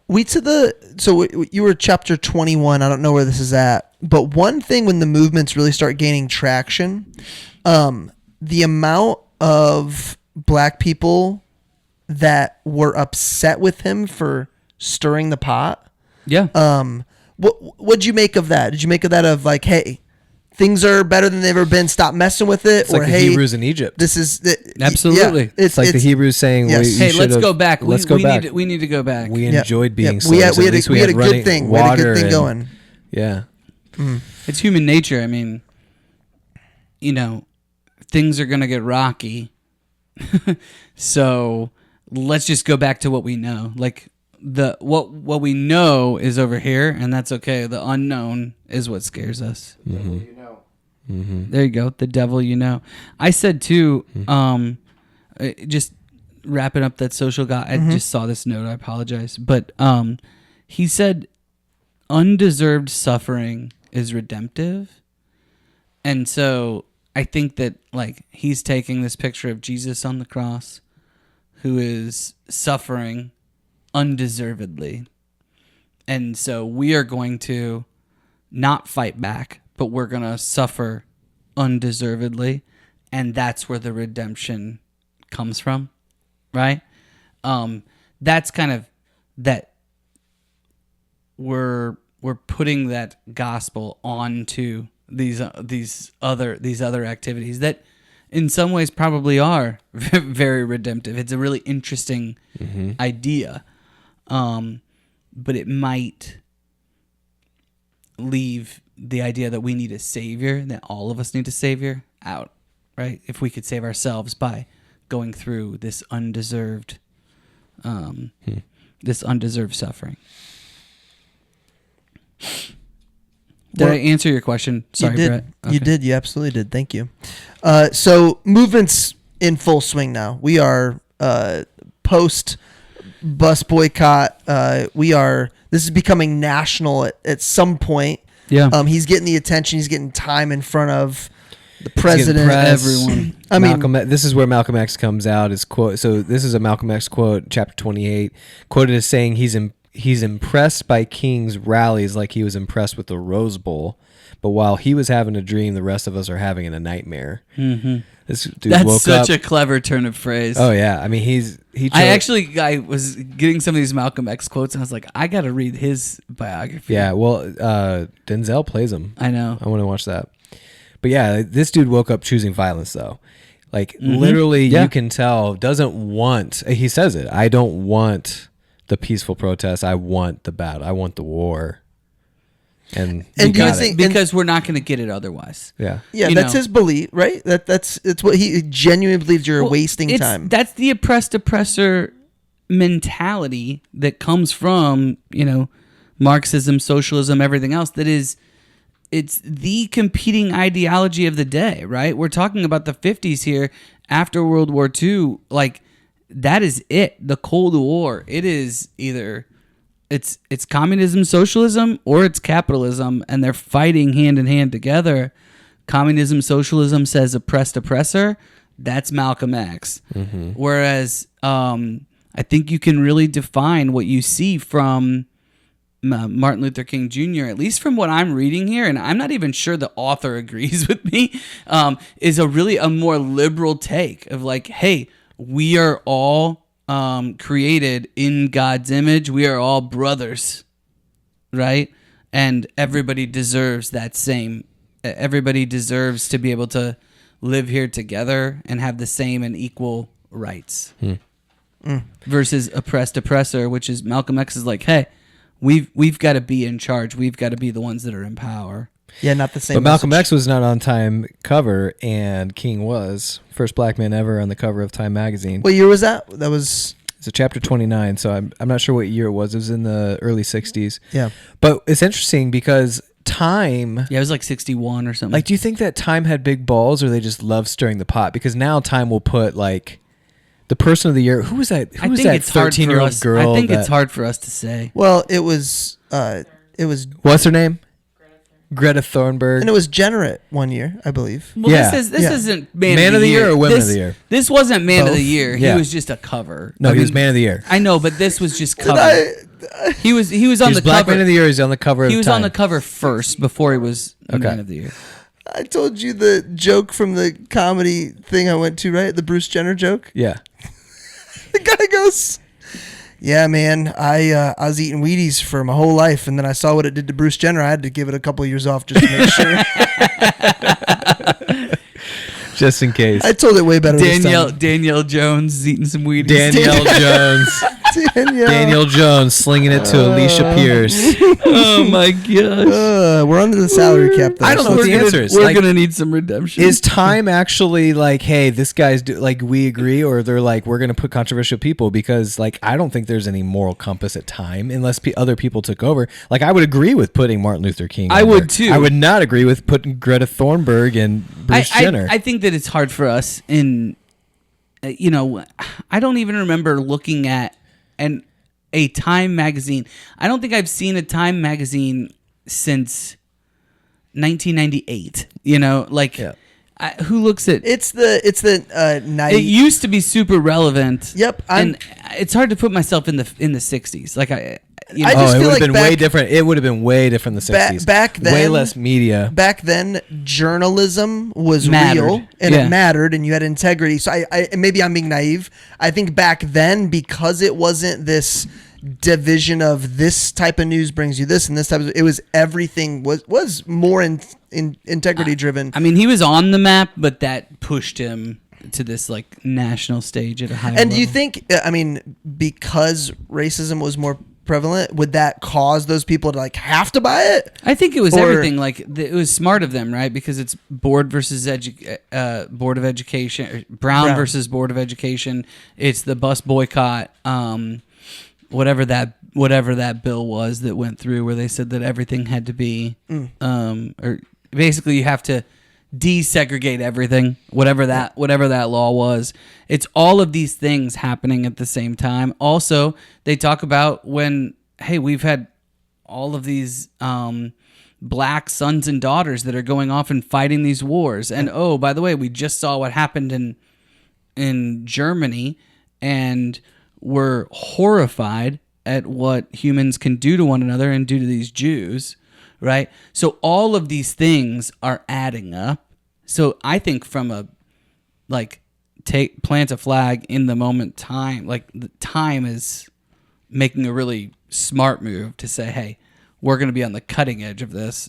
You were chapter 21. I don't know where this is at, but one thing when the movements really start gaining traction, the amount of black people that were upset with him for stirring the pot. Yeah. What'd you make of that? Did you make of that of like, hey, things are better than they've ever been, stop messing with it? It's like the Hebrews in Egypt. This is Absolutely. Yeah, It's like the Hebrews saying, Yes. Hey, let's go back. Let's go back. We need to go back. We Yeah. enjoyed being Yeah. slaves. We At least had a running good thing. We had a water good thing and- going. Yeah. It's human nature. I mean, things are going to get rocky. So let's just go back to what we know. Like what we know is over here, and that's okay. The unknown is what scares us. You know. There you go. The devil, I said too, just wrapping up that social guy. I just saw this note. I apologize. But he said undeserved suffering is redemptive. And so I think that like he's taking this picture of Jesus on the cross who is suffering undeservedly. And so we are going to not fight back, but we're going to suffer undeservedly. And that's where the redemption comes from, right? That's kind of that we're putting that gospel onto these other activities that in some ways probably are very redemptive. It's a really interesting idea. But it might leave the idea that we need a savior, that all of us need a savior, out, right? If we could save ourselves by going through this undeserved suffering. Did I answer your question? Sorry, you did. Brett. Okay. You did. You absolutely did. Thank you. So movements in full swing now. We are post bus boycott. This is becoming national at some point. Yeah. He's getting the attention. He's getting time in front of the president. everyone. I mean, This is where Malcolm X comes out. Is quote. So this is a Malcolm X quote, chapter 28, quoted as saying he's impressed by King's rallies like he was impressed with the Rose Bowl, but while he was having a dream, the rest of us are having a nightmare. Mm-hmm. This dude That's woke such up. a clever turn of phrase. Oh yeah, I mean I was getting some of these Malcolm X quotes, and I was like, I got to read his biography. Yeah, well, Denzel plays him. I know. I want to watch that. But yeah, this dude woke up choosing violence though. Like literally, Yeah. you can tell doesn't want. He says it. I don't want the peaceful protest. I want the battle. I want the war. And And he do you got think- it. Because we're not going to get it otherwise. Yeah. yeah, you that's know. his belief, right? It's what he genuinely believes. You're Well, wasting time. That's the oppressed oppressor mentality that comes from, Marxism, socialism, everything else. It's the competing ideology of the day, right? We're talking about the 50s here after World War II. Like, that is it. The Cold War. It is either it's communism, socialism, or it's capitalism, and they're fighting hand in hand together. Communism, socialism says oppressed oppressor. That's Malcolm X. Whereas I think you can really define what you see from Martin Luther King Jr., at least from what I'm reading here, and I'm not even sure the author agrees with me, is a more liberal take of like, hey, we are all created in God's image. We are all brothers, right? And everybody deserves that same. Everybody deserves to be able to live here together and have the same and equal rights. Versus oppressed oppressor, which is Malcolm X is like, hey, we've got to be in charge. We've got to be the ones that are in power. Yeah, not the same. But Malcolm message. X was not on Time cover, and King was first black man ever on the cover of Time magazine. What year was that? That was It's a chapter 29, so I'm not sure what year it was. It was in the early 60s. yeah. But it's interesting because Time, Yeah, it was like 61 or something. like, do you think that Time had big balls, or they just love stirring the pot? Because now Time will put like the person of the year. Who was that? Who was that 13-year-old girl? I think that, it's hard for us to say. Well, it was What's her name? Greta Thunberg. and it was Generate one year, I believe. Well, Yeah. this Yeah. isn't man of the year or Women this, of the Year? This wasn't man of Both. the year. Yeah. He was just a cover. No, I he was mean, Man of the Year. I know, but this was just cover. I He was on He was the Black cover. Man of the Year. He's on the cover of He was Time. on the cover first before he was Okay. man of the year. told you the joke from the comedy thing I went to, right? The Bruce Jenner joke. Yeah. The guy goes, "Yeah, man, I was eating Wheaties for my whole life, and then I saw what it did to Bruce Jenner. I had to give it a couple of years off just to make sure." Just in case. I told it way better this time. Danielle Jones is eating some Wheaties. Danielle Jones. Danielle Jones slinging it to Alicia Pierce. Oh my gosh. We're under the salary cap. Though, I don't know so what the it's- answer is. We're Like, gonna need some redemption. is Time actually like, hey, this guy's like, we agree, or they're like, we're going to put controversial people? Because like, I don't think there's any moral compass at Time unless other people took over. Like, I would agree with putting Martin Luther King. I on would there. too. I would not agree with putting Greta Thunberg and Bruce Jenner. I think that it's hard for us in, I don't even remember looking at a Time magazine. I don't think I've seen a Time magazine since 1998. Yeah. Who looks at? It's the night. It used to be super relevant. Yep, and it's hard to put myself in the 60s. Like I just it feel would have like been way different. It would have been way different in the 60s. back then, way less media. Back then, journalism was Mattered. real and Yeah. it mattered, and you had integrity. So I maybe I'm being naive. I think back then, because it wasn't this division of this type of news brings you this and this type of, it was everything was more in integrity driven. I mean, he was on the map, but that pushed him to this like national stage at a high level. And do you think, I mean, because racism was more prevalent, would that cause those people to like have to buy it? I think it was Or- everything. Like it was smart of them, right? Because it's board versus board of education, Brown versus board of education. It's the bus boycott. Whatever that bill was that went through, where they said that everything had to be, or basically you have to desegregate everything. Whatever that law was. It's all of these things happening at the same time. Also, they talk about when, hey, we've had all of these black sons and daughters that are going off and fighting these wars. And oh, by the way, we just saw what happened in Germany, and we're horrified at what humans can do to one another and do to these Jews, right? So all of these things are adding up. So I think from a plant a flag in the moment time, like the Time is making a really smart move to say, hey, we're going to be on the cutting edge of this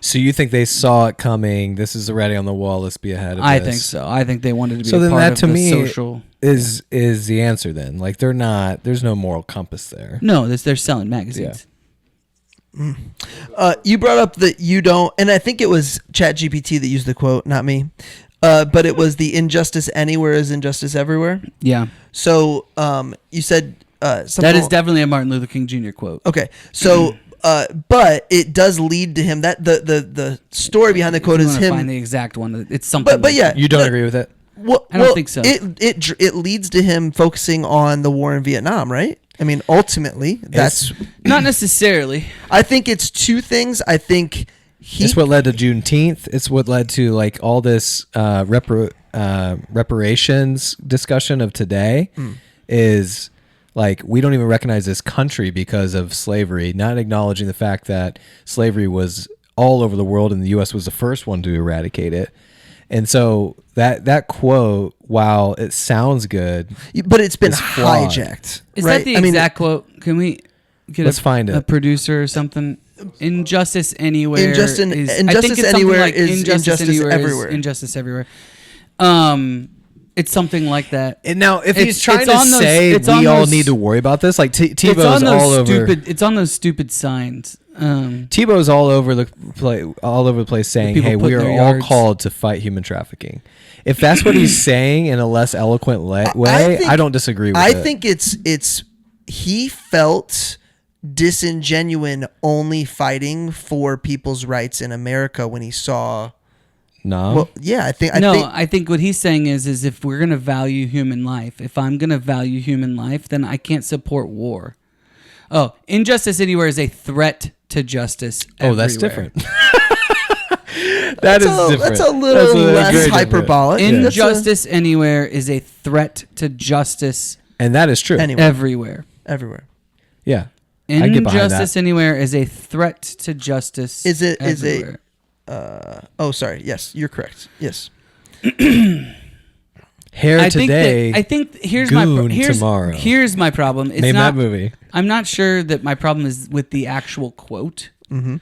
So you think they saw it coming? This is already on the wall. Let's be ahead of this. I think so. I think they wanted to be So a then part that of to the me social. is the answer then. Like they're not, there's no moral compass there. No, they're selling magazines. You brought up that you don't, and I think it was ChatGPT that used the quote, not me. But it was the injustice anywhere is injustice everywhere. Yeah. So you said something. That is definitely a Martin Luther King Jr. quote. Okay, so but it does lead to him. That the story behind the quote If you is wanna him. find the exact one. It's something. But yeah, You don't agree with it? Well, I don't think so. It leads to him focusing on the war in Vietnam, right? I mean, ultimately, that's. Not necessarily. I think it's two things. I think It's what led to Juneteenth. It's what led to like all this reparations discussion of today. Is like we don't even recognize this country because of slavery, not acknowledging the fact that slavery was all over the world and the U.S. was the first one to eradicate it. And so that quote, while it sounds good, but it's been is flawed. hijacked. Is right? that the I mean, exact quote? Can we get Let's find a it. producer or something? Injustice anywhere. Injustice I think anywhere it's something like is injustice anywhere everywhere. Injustice everywhere. It's something like that. And now, if It's- he's trying it's to on those- say it's on we all those- need to worry about this, like It's on Tebow's those all over. stupid. It's on those stupid signs. Tebow's all over the place saying, people "Hey, put we in are their all yards. called to fight human trafficking." If that's what he's saying in a less eloquent way, think- I don't disagree with it. I think it's he felt disingenuous only fighting for people's rights in America when he saw. no. Well, yeah, I think what he's saying is if we're gonna value human life, if I'm gonna value human life, then I can't support war. Oh, injustice anywhere is a threat to justice. Oh, that's everywhere. different. That's different. That's a little less very different. hyperbolic. Injustice anywhere is a threat to justice And that is true. Anyway. everywhere. Everywhere. Yeah. I get behind Injustice that. anywhere is a threat to justice. Is it- everywhere. Oh, sorry. Yes, you're correct. Yes. Hair I think today. that, I think here's Goon here's, tomorrow. Here's my problem. It's Name not, that movie. I'm not sure that my problem is with the actual quote. Mm-hmm.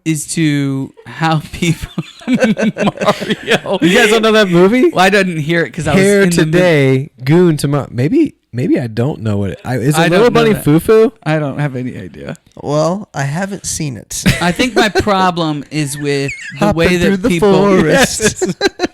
Is to how people Mario. You guys don't know that movie? Well, I didn't hear it because I was Hair in the today, goon tomorrow. Maybe I don't know what it is. I It don't Little know Bunny that. Foo? I don't have any idea. Well, I haven't seen it. I think my problem is with the Hopping way through that the people forest.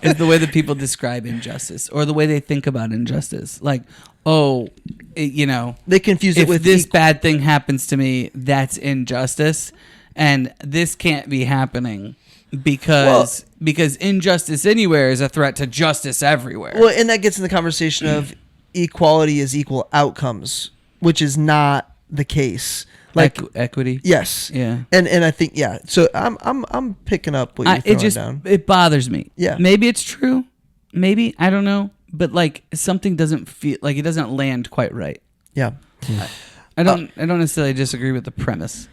is the way that people describe injustice or the way they think about injustice. Like, oh, They confuse it if with this bad thing happens to me, that's injustice, and this can't be happening because injustice anywhere is a threat to justice everywhere. Well, and that gets in the conversation of equality is equal outcomes, which is not the case. Like equity. yes, Yeah. and I think So I'm picking up what you're throwing down. It bothers me. Yeah. Maybe it's true. Maybe I don't know, but like something doesn't feel like it doesn't land quite right. Yeah. I don't necessarily disagree with the premise.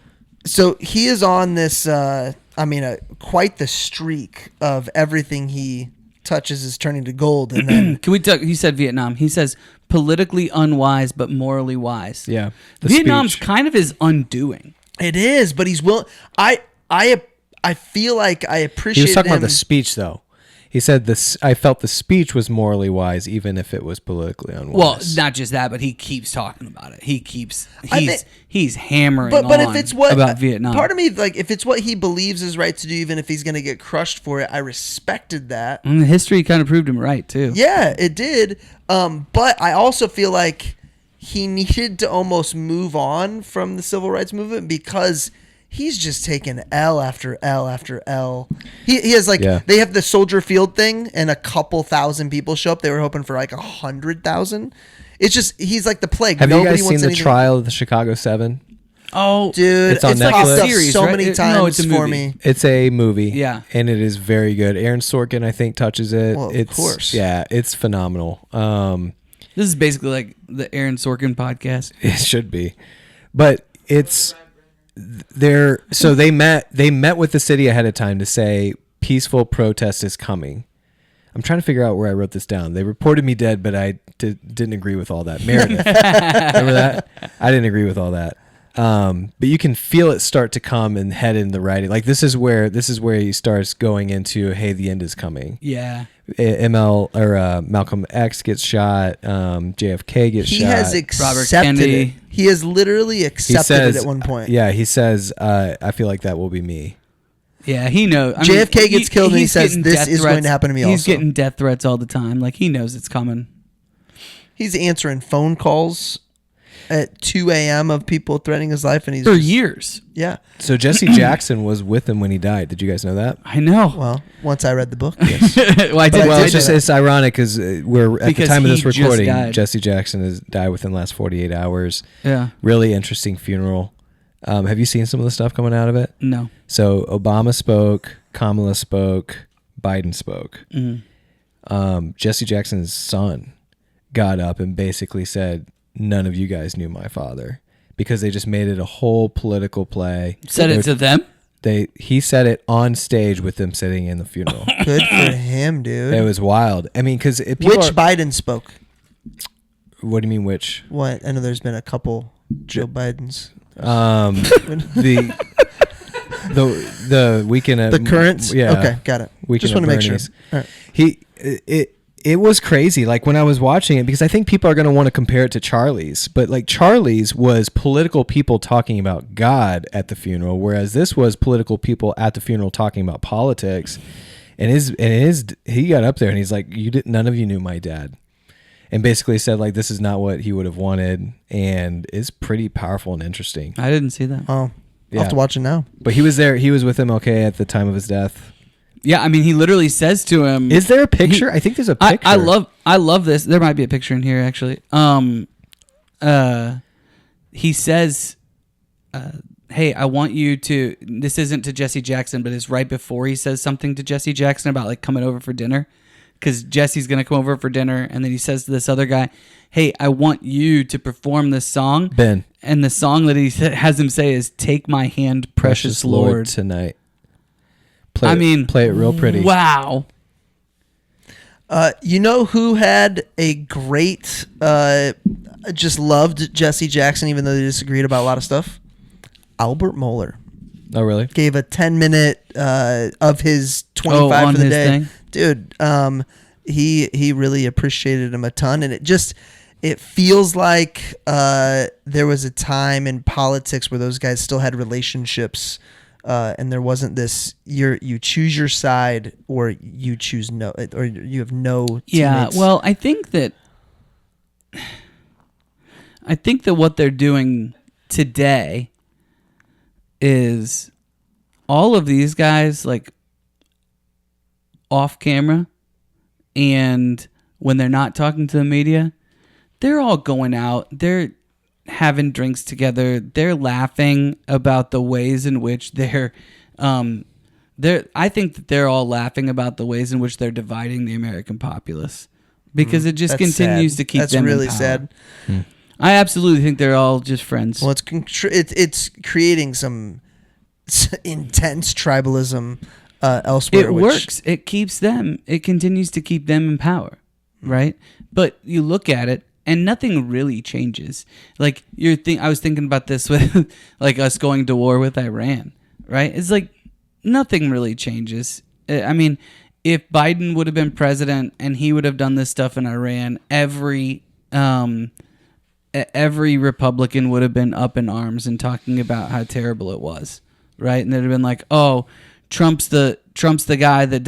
So he is on this. Quite the streak of everything he touches is turning to gold, and then Can we talk? He said Vietnam. He says politically unwise but morally wise. Yeah. The Vietnam's speech. kind of his undoing. it is. But he's willing. I feel like I He appreciate. was talking him. about the speech, though. He said this. I felt the speech was morally wise, even if it was politically unwise. Well, not just that, but he keeps talking about it. I think- He's hammering But on if it's what about Vietnam. part of me like if it's what he believes is right to do, even if he's going to get crushed for it, I respected that. And history kind of proved him right too. Yeah, it did. But I also feel like he needed to almost move on from the civil rights movement because he's just taken L after L after L. He has they have the Soldier Field thing and a couple thousand people show up. They were hoping for like 100,000. It's just he's like the plague. have Nobody you guys seen wants the anything. trial of the Chicago 7? Oh, Dude, It's on it's Netflix. popped up Series, so right? many No, times it's a for movie. me. It's a movie. Yeah. And it is very good. Aaron Sorkin, I think, touches it. Well, of it's, course. Yeah, it's phenomenal. this is basically like the Aaron Sorkin podcast. It should be. But it's so they met with the city ahead of time to say peaceful protest is coming. I'm trying to figure out where I wrote this down. They reported me dead, but I didn't agree with all that. Meredith, remember that? I didn't agree with all that. But you can feel it start to come and head in the writing. Like this is where he starts going into, hey, the end is coming. Yeah. Malcolm X gets shot. JFK gets shot. He has Robert accepted Kennedy. it. He has literally He accepted says, it at one point. Yeah, he says, I feel like that will be me. Yeah, he knows. JFK gets killed and he he's says, getting "This death is going to happen to me He's also." getting death threats all the time. Like he knows it's coming. He's answering phone calls at 2 a.m. of people threatening his life, and he's For just- years. Yeah. So Jesse Jackson was with him when he died. Did you guys know that? I know. Well, once I read the book, yes. Well, I did. Well, I it's did just know it's ironic because we're at Because the time of he this just recording. died. Jesse Jackson has died within the last 48 hours. Yeah. Really interesting funeral. Have you seen some of the stuff coming out of it? No. So Obama spoke, Kamala spoke, Biden spoke. Jesse Jackson's son got up and basically said, "None of you guys knew my father," because they just made it a whole political play. Said it to them. He said it on stage with them sitting in the funeral. Good for him, dude. It was wild. I mean, because Which Biden spoke? What do you mean which? What? I know there's been a couple Joe Bidens. The weekend at The current? yeah. Okay, got it. Weekend Just at want to make sure. Bernie's. All right. it was crazy. Like when I was watching it, because I think people are going to want to compare it to Charlie's, but like Charlie's was political people talking about God at the funeral, whereas this was political people at the funeral talking about politics. And he got up there and he's like, none of you knew my dad. And basically said like, this is not what he would have wanted. And it's pretty powerful and interesting. I didn't see that. Oh, I'll have to watch it now. But he was there. He was with MLK at the time of his death. Yeah, I mean, he literally says to him, "Is there a picture? I think there's a picture." I love this. There might be a picture in here actually. He says, "Hey, I want you to." This isn't to Jesse Jackson, but it's right before he says something to Jesse Jackson about like coming over for dinner, because Jesse's gonna come over for dinner, and then he says to this other guy, "Hey, I want you to perform this song, Ben." And the song that he has him say is "Take my hand, precious Lord, tonight." Play it real pretty. Wow. You know who had a great, just loved Jesse Jackson, even though they disagreed about a lot of stuff? Albert Mohler. Oh, really? Gave a 10-minute of his 25 on for the his day. thing? Dude, he really appreciated him a ton. And it feels like there was a time in politics where those guys still had relationships. And there wasn't this you choose your side or you choose no, or you have no teammates. Yeah, well, I think that what they're doing today is all of these guys like off camera, and when they're not talking to the media, they're all going out. They're having drinks together. They're laughing about the ways in which I think that they're all laughing about the ways in which they're dividing the American populace, because it just continues sad. to keep That's them really in power. sad. I absolutely think they're all just friends. Well, it's creating some intense tribalism elsewhere. It works. It continues to keep them in power, right? But you look at it, and nothing really changes. Like I was thinking about this with like us going to war with Iran, right? It's like nothing really changes. I mean, if Biden would have been president and he would have done this stuff in Iran, every Republican would have been up in arms and talking about how terrible it was, right? And they'd have been like, "Oh, Trump's the guy that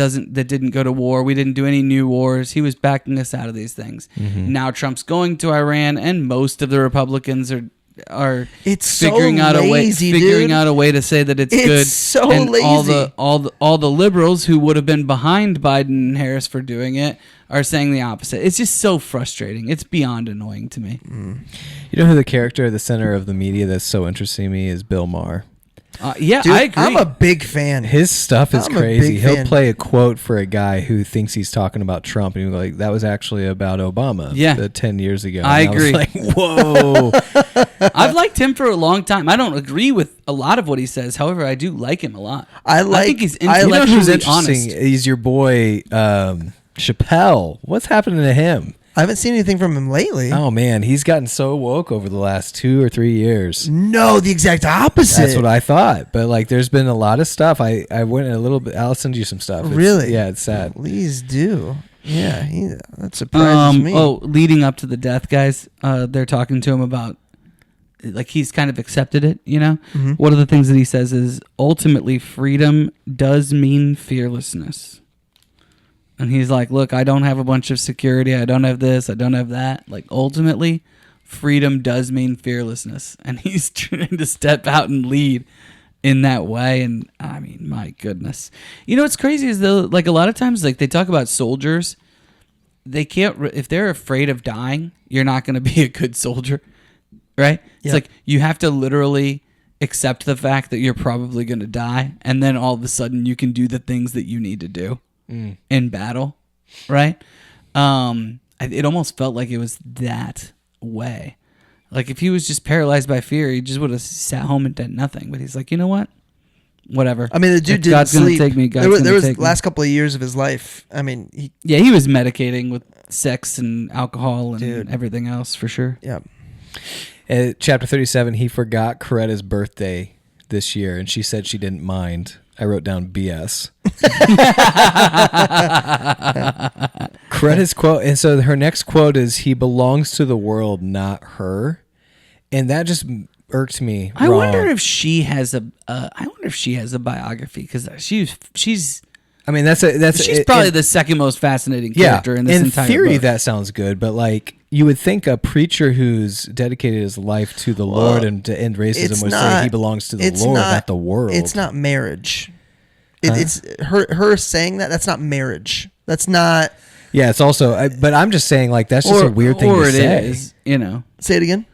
didn't go to war. We didn't do any new wars. He was backing us out of these things." Mm-hmm. Now Trump's going to Iran, and most of the Republicans are It's figuring so out lazy, a way to say that it's It's good. so and lazy. all the liberals who would have been behind Biden and Harris for doing it are saying the opposite. It's just so frustrating. It's beyond annoying to me. You know who the character at the center of the media that's so interesting to me is? Bill Maher. Yeah, Dude, I agree. I'm a big fan. His stuff is I'm a crazy. big He'll fan. play a quote for a guy who thinks he's talking about Trump, and he's like, "That was actually about Obama." Yeah. 10 years ago. I And agree. was like, whoa. I've liked him for a long time. I don't agree with a lot of what he says. However, I do like him a lot. I think he's You know intellectually who's interesting? honest. He's your boy Chappelle. What's happening to him? I haven't seen anything from him lately. Oh man, he's gotten so woke over the last 2 or 3 years. No, the exact opposite. That's what I thought. But like, there's been a lot of stuff. I went a little bit. I'll send you some stuff. Really? Yeah, it's sad. Please do. Yeah, that surprises me. Oh, leading up to the death, guys, they're talking to him about, like, he's kind of accepted it, you know? Mm-hmm. One of the things that he says is, ultimately, freedom does mean fearlessness. And he's like, look, I don't have a bunch of security. I don't have this. I don't have that. Like, ultimately, freedom does mean fearlessness. And he's trying to step out and lead in that way. And, I mean, my goodness. You know what's crazy is, though, like, a lot of times, like, they talk about soldiers. They can't, if they're afraid of dying, you're not going to be a good soldier, right? It's like, you have to literally accept the fact that you're probably going to die. And then all of a sudden, you can do the things that you need to do. In battle, right? It almost felt like it was that way. Like, if he was just paralyzed by fear, he just would have sat home and done nothing. But he's like, you know what? Whatever. I mean, the dude If didn't God's sleep. Gonna take me. God's there gonna was take the me. last couple of years of his life. I mean, he was medicating with sex and alcohol and Dude. everything else for sure. yeah. Chapter 37, he forgot Coretta's birthday this year, and she said she didn't mind. I wrote down BS. read his quote, and so her next quote is, "He belongs to the world, not her," and that just irked me. I wrong. wonder if she has a. I wonder if she has a biography because she's. I mean, she's probably the second most fascinating character in this entire theory, book. that sounds good, but like you would think a preacher who's dedicated his life to the Lord and to end racism would say he belongs to the Lord, not the world. It's not marriage. It's her saying that. That's not marriage. That's not. Yeah, it's also. But I'm just saying, like that's just a weird thing to say. Is, you know. Say it again.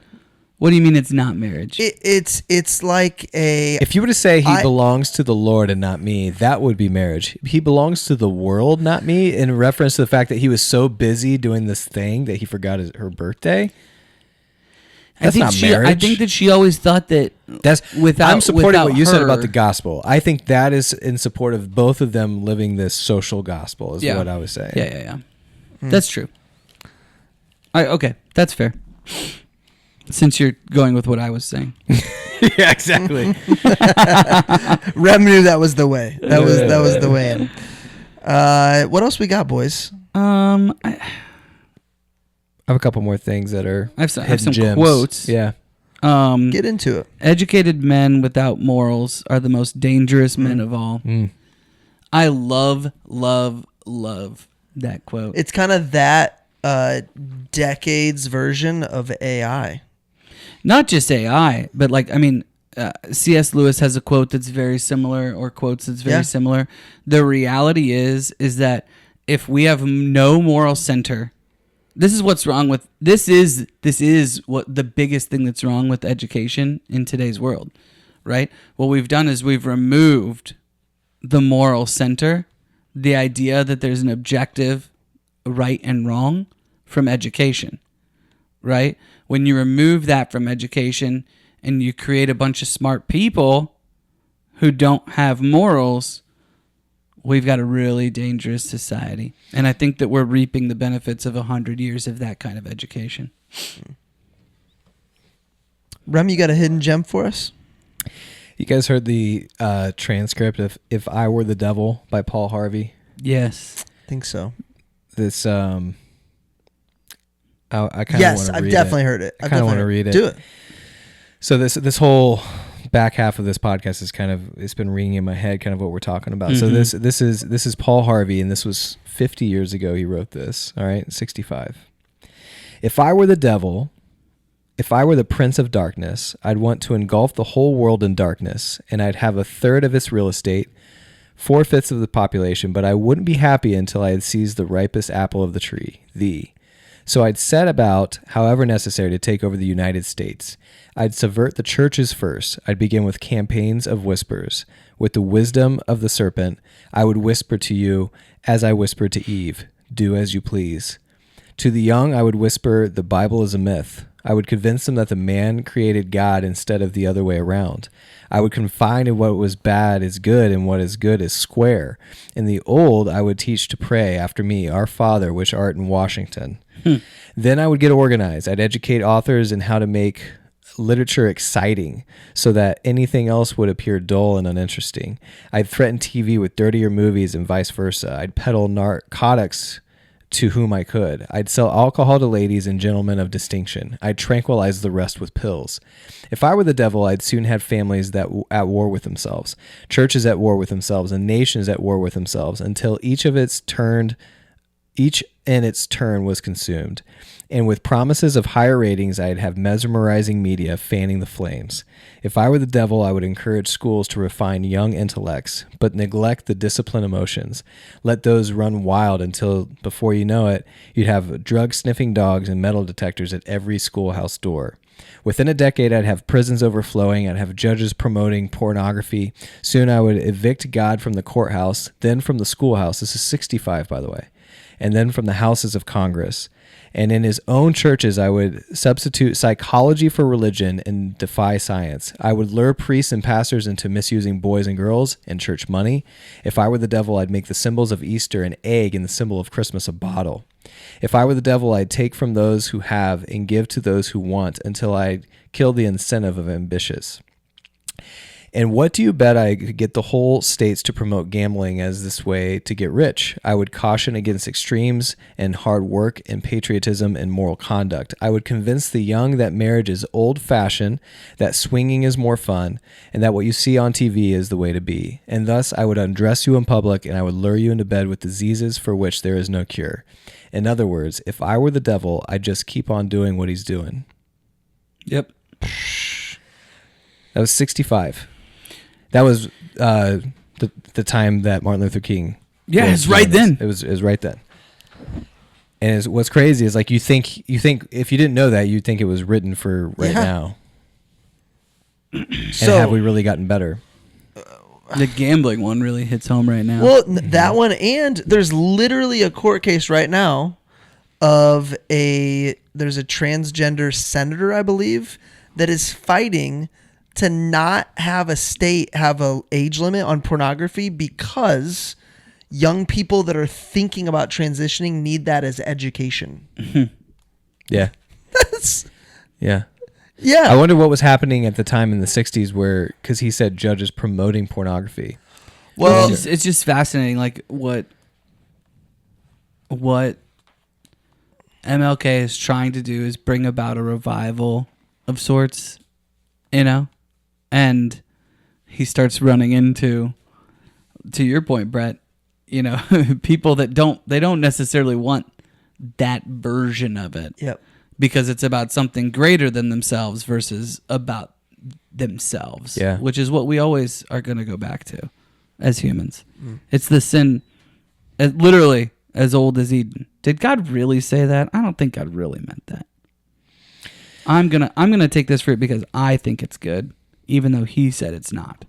What do you mean it's not marriage? It's like a. If you were to say he belongs to the Lord and not me, that would be marriage. He belongs to the world, not me, in reference to the fact that he was so busy doing this thing that he forgot her birthday. That's not marriage. I think that she always thought that I'm supporting what you said about her- the gospel. I think that is in support of both of them living this social gospel, is what I was saying. Yeah. That's true. Okay, that's fair. Since you're going with what I was saying. Yeah, exactly. Rem knew that was the way. That was the way in. What else we got, boys? I I have a couple more things that are have some gems. quotes. Yeah. Get into it. Educated men without morals are the most dangerous men of all. I love that quote. It's kind of that decades version of AI. Not just AI, but C.S. Lewis has a quote that's very similar, or quotes that's very similar. The reality is that if we have no moral center, this is what's wrong with this is what the biggest thing that's wrong with education in today's world, right? What we've done is we've removed the moral center, the idea that there's an objective right and wrong from education, right? When you remove that from education and you create a bunch of smart people who don't have morals, we've got a really dangerous society. And I think that we're reaping the benefits of 100 years of that kind of education. Rem, you got a hidden gem for us? You guys heard the transcript of "If I Were the Devil" by Paul Harvey? Yes. I think so. This I kind of want to read it. Yes, I've definitely heard it. I kind of want to read it. Do it. So this whole back half of this podcast is it's been ringing in my head, kind of what we're talking about. Mm-hmm. So this is Paul Harvey, and this was 50 years ago he wrote this. All right, 65. If I were the devil, if I were the prince of darkness, I'd want to engulf the whole world in darkness, and I'd have a third of its real estate, 4/5 of the population, but I wouldn't be happy until I had seized the ripest apple of the tree, thee. So I'd set about, however necessary, to take over the United States. I'd subvert the churches first. I'd begin with campaigns of whispers. With the wisdom of the serpent, I would whisper to you, as I whispered to Eve, do as you please. To the young, I would whisper, the Bible is a myth. I would convince them that the man created God instead of the other way around. I would confine in what was bad is good and what is good is square. In the old, I would teach to pray after me, Our Father, which art in Washington. Then I would get organized. I'd educate authors in how to make literature exciting so that anything else would appear dull and uninteresting. I'd threaten TV with dirtier movies and vice versa. I'd peddle narcotics to whom I could. I'd sell alcohol to ladies and gentlemen of distinction. I'd tranquilize the rest with pills. If I were the devil, I'd soon have families that at war with themselves, churches at war with themselves, and nations at war with themselves, until each in its turn was consumed. And with promises of higher ratings, I'd have mesmerizing media fanning the flames. If I were the devil, I would encourage schools to refine young intellects, but neglect the disciplined emotions. Let those run wild until, before you know it, you'd have drug-sniffing dogs and metal detectors at every schoolhouse door. Within a decade, I'd have prisons overflowing. I'd have judges promoting pornography. Soon I would evict God from the courthouse, then from the schoolhouse. This is 65, by the way. And then from the houses of Congress. And in his own churches, I would substitute psychology for religion and defy science. I would lure priests and pastors into misusing boys and girls and church money. If I were the devil, I'd make the symbols of Easter an egg and the symbol of Christmas a bottle. If I were the devil, I'd take from those who have and give to those who want until I kill the incentive of ambitious. And what do you bet I could get the whole states to promote gambling as this way to get rich? I would caution against extremes and hard work and patriotism and moral conduct. I would convince the young that marriage is old-fashioned, that swinging is more fun, and that what you see on TV is the way to be. And thus I would undress you in public, and I would lure you into bed with diseases for which there is no cure. In other words, if I were the devil, I'd just keep on doing what he's doing. Yep. That was 65. That was the time that Martin Luther King. Yeah, it's right then. It was right then. And what's crazy is like you think if you didn't know that, you'd think it was written for right now. And So have we really gotten better? The gambling one really hits home right now. well, that one, and there's literally a court case right now of there's a transgender senator, I believe, that is fighting to not have a state have a age limit on pornography because young people that are thinking about transitioning need that as education. Yeah. Yeah. Yeah. I wonder what was happening at the time in the 60s where, because he said judges promoting pornography. Well, it's just fascinating, like what MLK is trying to do is bring about a revival of sorts, you know, and he starts running into, to your point, Brett, you know, people that don't necessarily want that version of it. Yep. Because it's about something greater than themselves versus about themselves. Yeah. Which is what we always are going to go back to as humans. It's the sin, literally as old as Eden. Did God really say that? I don't think God really meant that. I'm gonna take this fruit because I think it's good, even though he said it's not.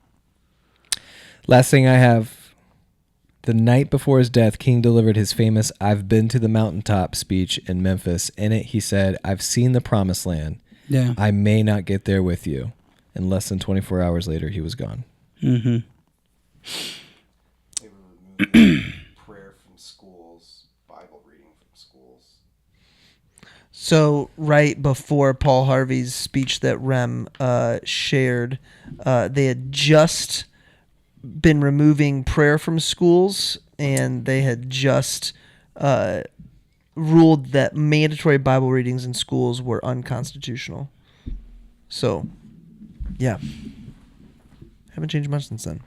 Last thing I have. The night before his death, King delivered his famous "I've been to the mountaintop" speech in Memphis. In it, he said, "I've seen the promised land. Yeah. I may not get there with you." And less than 24 hours later, he was gone. Mm-hmm. They were removing prayer from schools, Bible reading from schools. So right before Paul Harvey's speech that Rem shared, they had just been removing prayer from schools, and they had just ruled that mandatory Bible readings in schools were unconstitutional. So, yeah. Haven't changed much since then.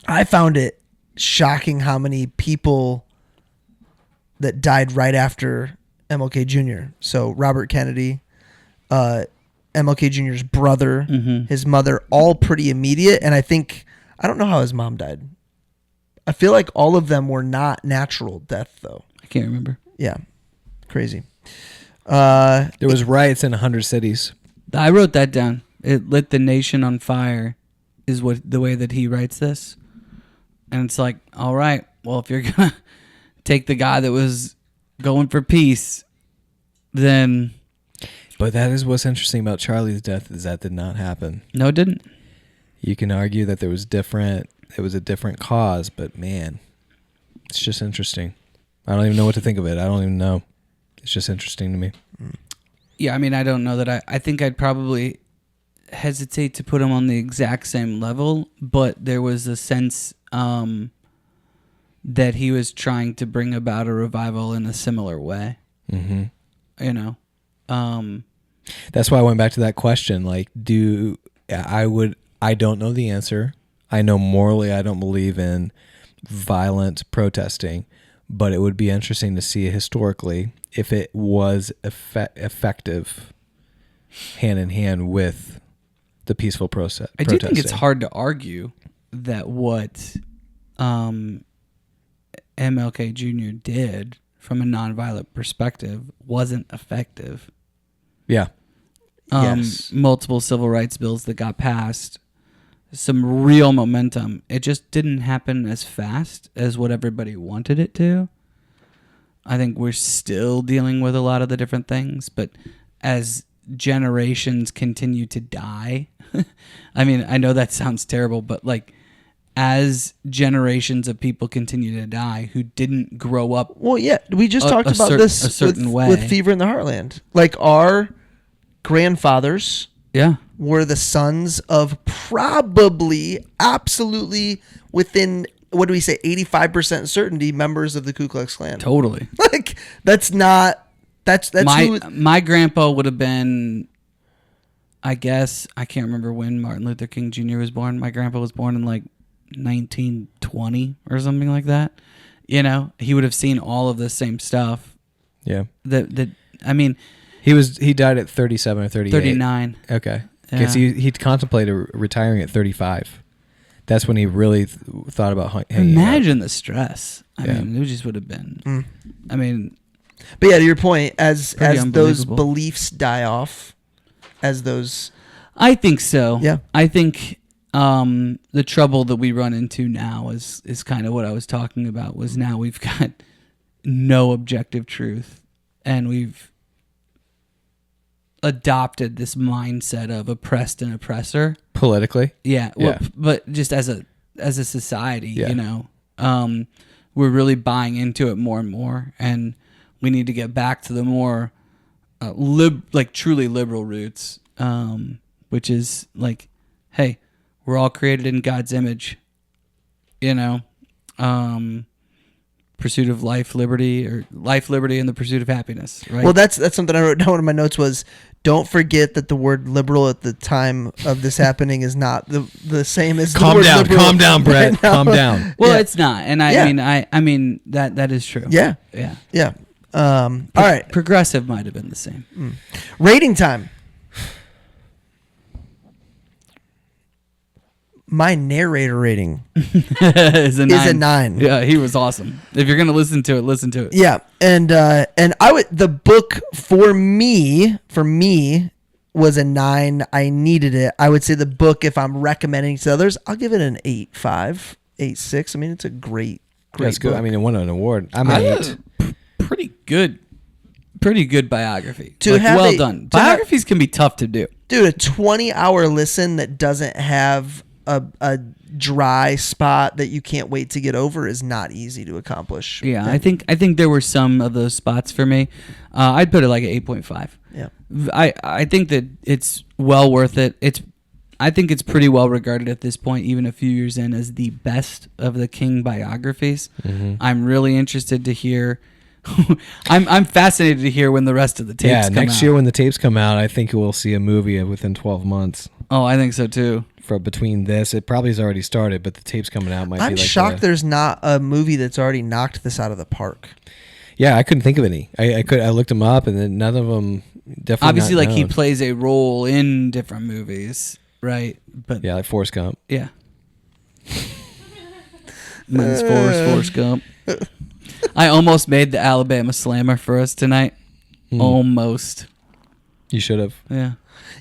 I found it shocking how many people that died right after MLK Jr. So Robert Kennedy, MLK Jr.'s brother, his mother, all pretty immediate. And I don't know how his mom died. I feel like all of them were not natural death, though. I can't remember. Yeah. Crazy. There was riots in 100 cities. I wrote that down. It lit the nation on fire is what the way that he writes this. And it's like, all right, well, if you're going to take the guy that was going for peace, then... But that is what's interesting about Charlie's death is that did not happen. No, it didn't. You can argue that it was a different cause, but man, it's just interesting. I don't even know what to think of it. I don't even know. It's just interesting to me. Yeah, I mean, I don't know that I think I'd probably hesitate to put him on the exact same level, but there was a sense that he was trying to bring about a revival in a similar way. Mm-hmm. You know? That's why I went back to that question. Like, I don't know the answer. I know morally I don't believe in violent protesting, but it would be interesting to see historically if it was effective hand in hand with the peaceful protesting. I do think it's hard to argue that what MLK Jr. did from a nonviolent perspective wasn't effective. Yeah. Yes. Multiple civil rights bills that got passed, some real momentum. It just didn't happen as fast as what everybody wanted it to. I think we're still dealing with a lot of the different things, but as generations continue to die, I mean, I know that sounds terrible, but like as generations of people continue to die who didn't grow up. Well, yeah, we just talked about this a certain way with Fever in the Heartland. Like our grandfathers Yeah. were the sons of probably, absolutely within, what do we say, 85% certainty members of the Ku Klux Klan. Totally. Like, that's My grandpa would have been, I guess, I can't remember when Martin Luther King Jr. was born. My grandpa was born in like 1920 or something like that. You know, he would have seen all of the same stuff. Yeah. I mean, He died at 37 or 38. 39. Okay. Yeah. Okay, so he contemplated retiring at 35. That's when he really thought about hanging out. Imagine the stress. I Yeah. mean, it just would have been. I mean, But yeah, to your point, as those unbelievable. beliefs die off, as those, I think so. Yeah. I think the trouble that we run into now is kind of what I was talking about. Was now we've got no objective truth, and we've adopted this mindset of oppressed and oppressor. Politically. Yeah. Well, Yeah. but just as a society, Yeah. you know, we're really buying into it more and more, and we need to get back to the more truly liberal roots, which is like, hey, we're all created in God's image, you know, pursuit of life, liberty, and the pursuit of happiness, right? well, that's something I wrote down in my notes was, don't forget that the word liberal at the time of this happening is not the same as the word liberal Calm down, Brett. right now. Calm down. Well, Yeah. it's not, and I mean that is true. Yeah, Yeah. yeah. All right, Progressive might have been the same. rating time. My narrator rating is a 9. is a 9. Yeah, he was awesome. If you're gonna listen to it, listen to it. Yeah, and the book for me was a 9. I needed it. I would say the book, if I'm recommending to others, I'll give it an 8.5, 8.6. I mean, it's a great That's good. book. I mean, it won an award. I'm an 8. Pretty good biography. To Like, have well a- done. to have- Biographies can be tough to do. Dude, a 20-hour listen that doesn't have a dry spot that you can't wait to get over is not easy to accomplish. Yeah, I think there were some of those spots for me. I'd put it like an 8.5. Yeah. I think that it's well worth it. I think it's pretty well regarded at this point, even a few years in, as the best of the King biographies. Mm-hmm. I'm really interested to hear. I'm fascinated to hear when the rest of the tapes come next out. year when the tapes come out, I think we'll see a movie within 12 months. Oh, I think so too. For between this, it probably has already started, but the tapes coming out might I'm be like shocked there's not a movie that's already knocked this out of the park. Yeah, I couldn't think of any. I looked them up, and then none of them definitely. Obviously, not like he known. plays a role in different movies, right? But Yeah, like Forrest Gump. yeah. Mine's Forrest Gump. I almost made the Alabama Slammer for us tonight. Almost. You should have. Yeah.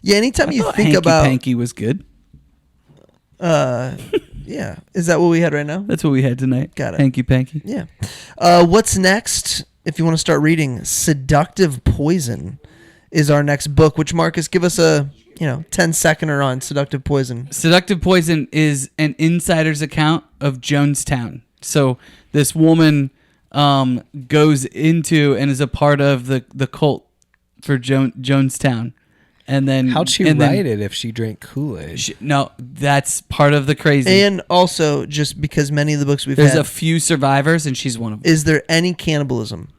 Yeah, anytime you thought think Hanky about Panky was good. yeah, is that what we had right now? That's what we had tonight. Got it. Hanky Panky. Yeah. What's next? If you want to start reading, Seductive Poison is our next book. Which, Marcus, give us a 10-seconder on Seductive Poison. Seductive Poison is an insider's account of Jonestown. So this woman goes into and is a part of the cult for Jonestown. And then How'd she write it if she drank Kool-Aid? No, that's part of the crazy. And also, just because many of the books we've There's had, a few survivors, and she's one of them. is there any cannibalism?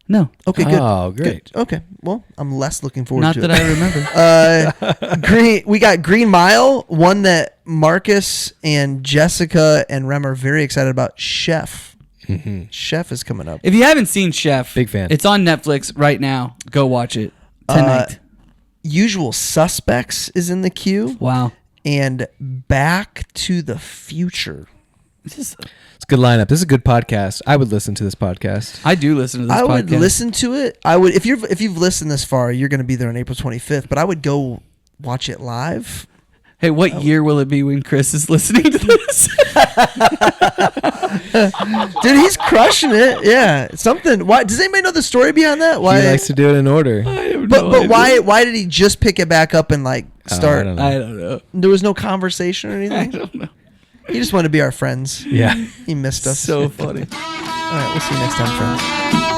No, Okay, good. Oh, great. Good. Okay, well, I'm less looking forward not to that it. I remember. Green. We got Green Mile, one that Marcus and Jessica and Rem are very excited about. Chef. Mm-hmm. Chef is coming up. If you haven't seen Chef, Big fan. It's on Netflix right now. Go watch it tonight. Usual Suspects is in the queue, Wow, and Back to the Future. this is, It's a good lineup. This is a good podcast. I would listen to this podcast. I do listen to this I podcast. would listen to it. I would if you've listened this far, you're going to be there on April 25th. But I would go watch it live. Hey, what year will it be when Chris is listening to this? Dude, he's crushing it. Yeah, something. Why does anybody know the story behind that? Why? He likes to do it in order. But why did he just pick it back up and like start? I don't know. I don't know. There was no conversation or anything. I don't know. He just wanted to be our friends. Yeah. He missed us. So funny. All right, we'll see you next time, friends.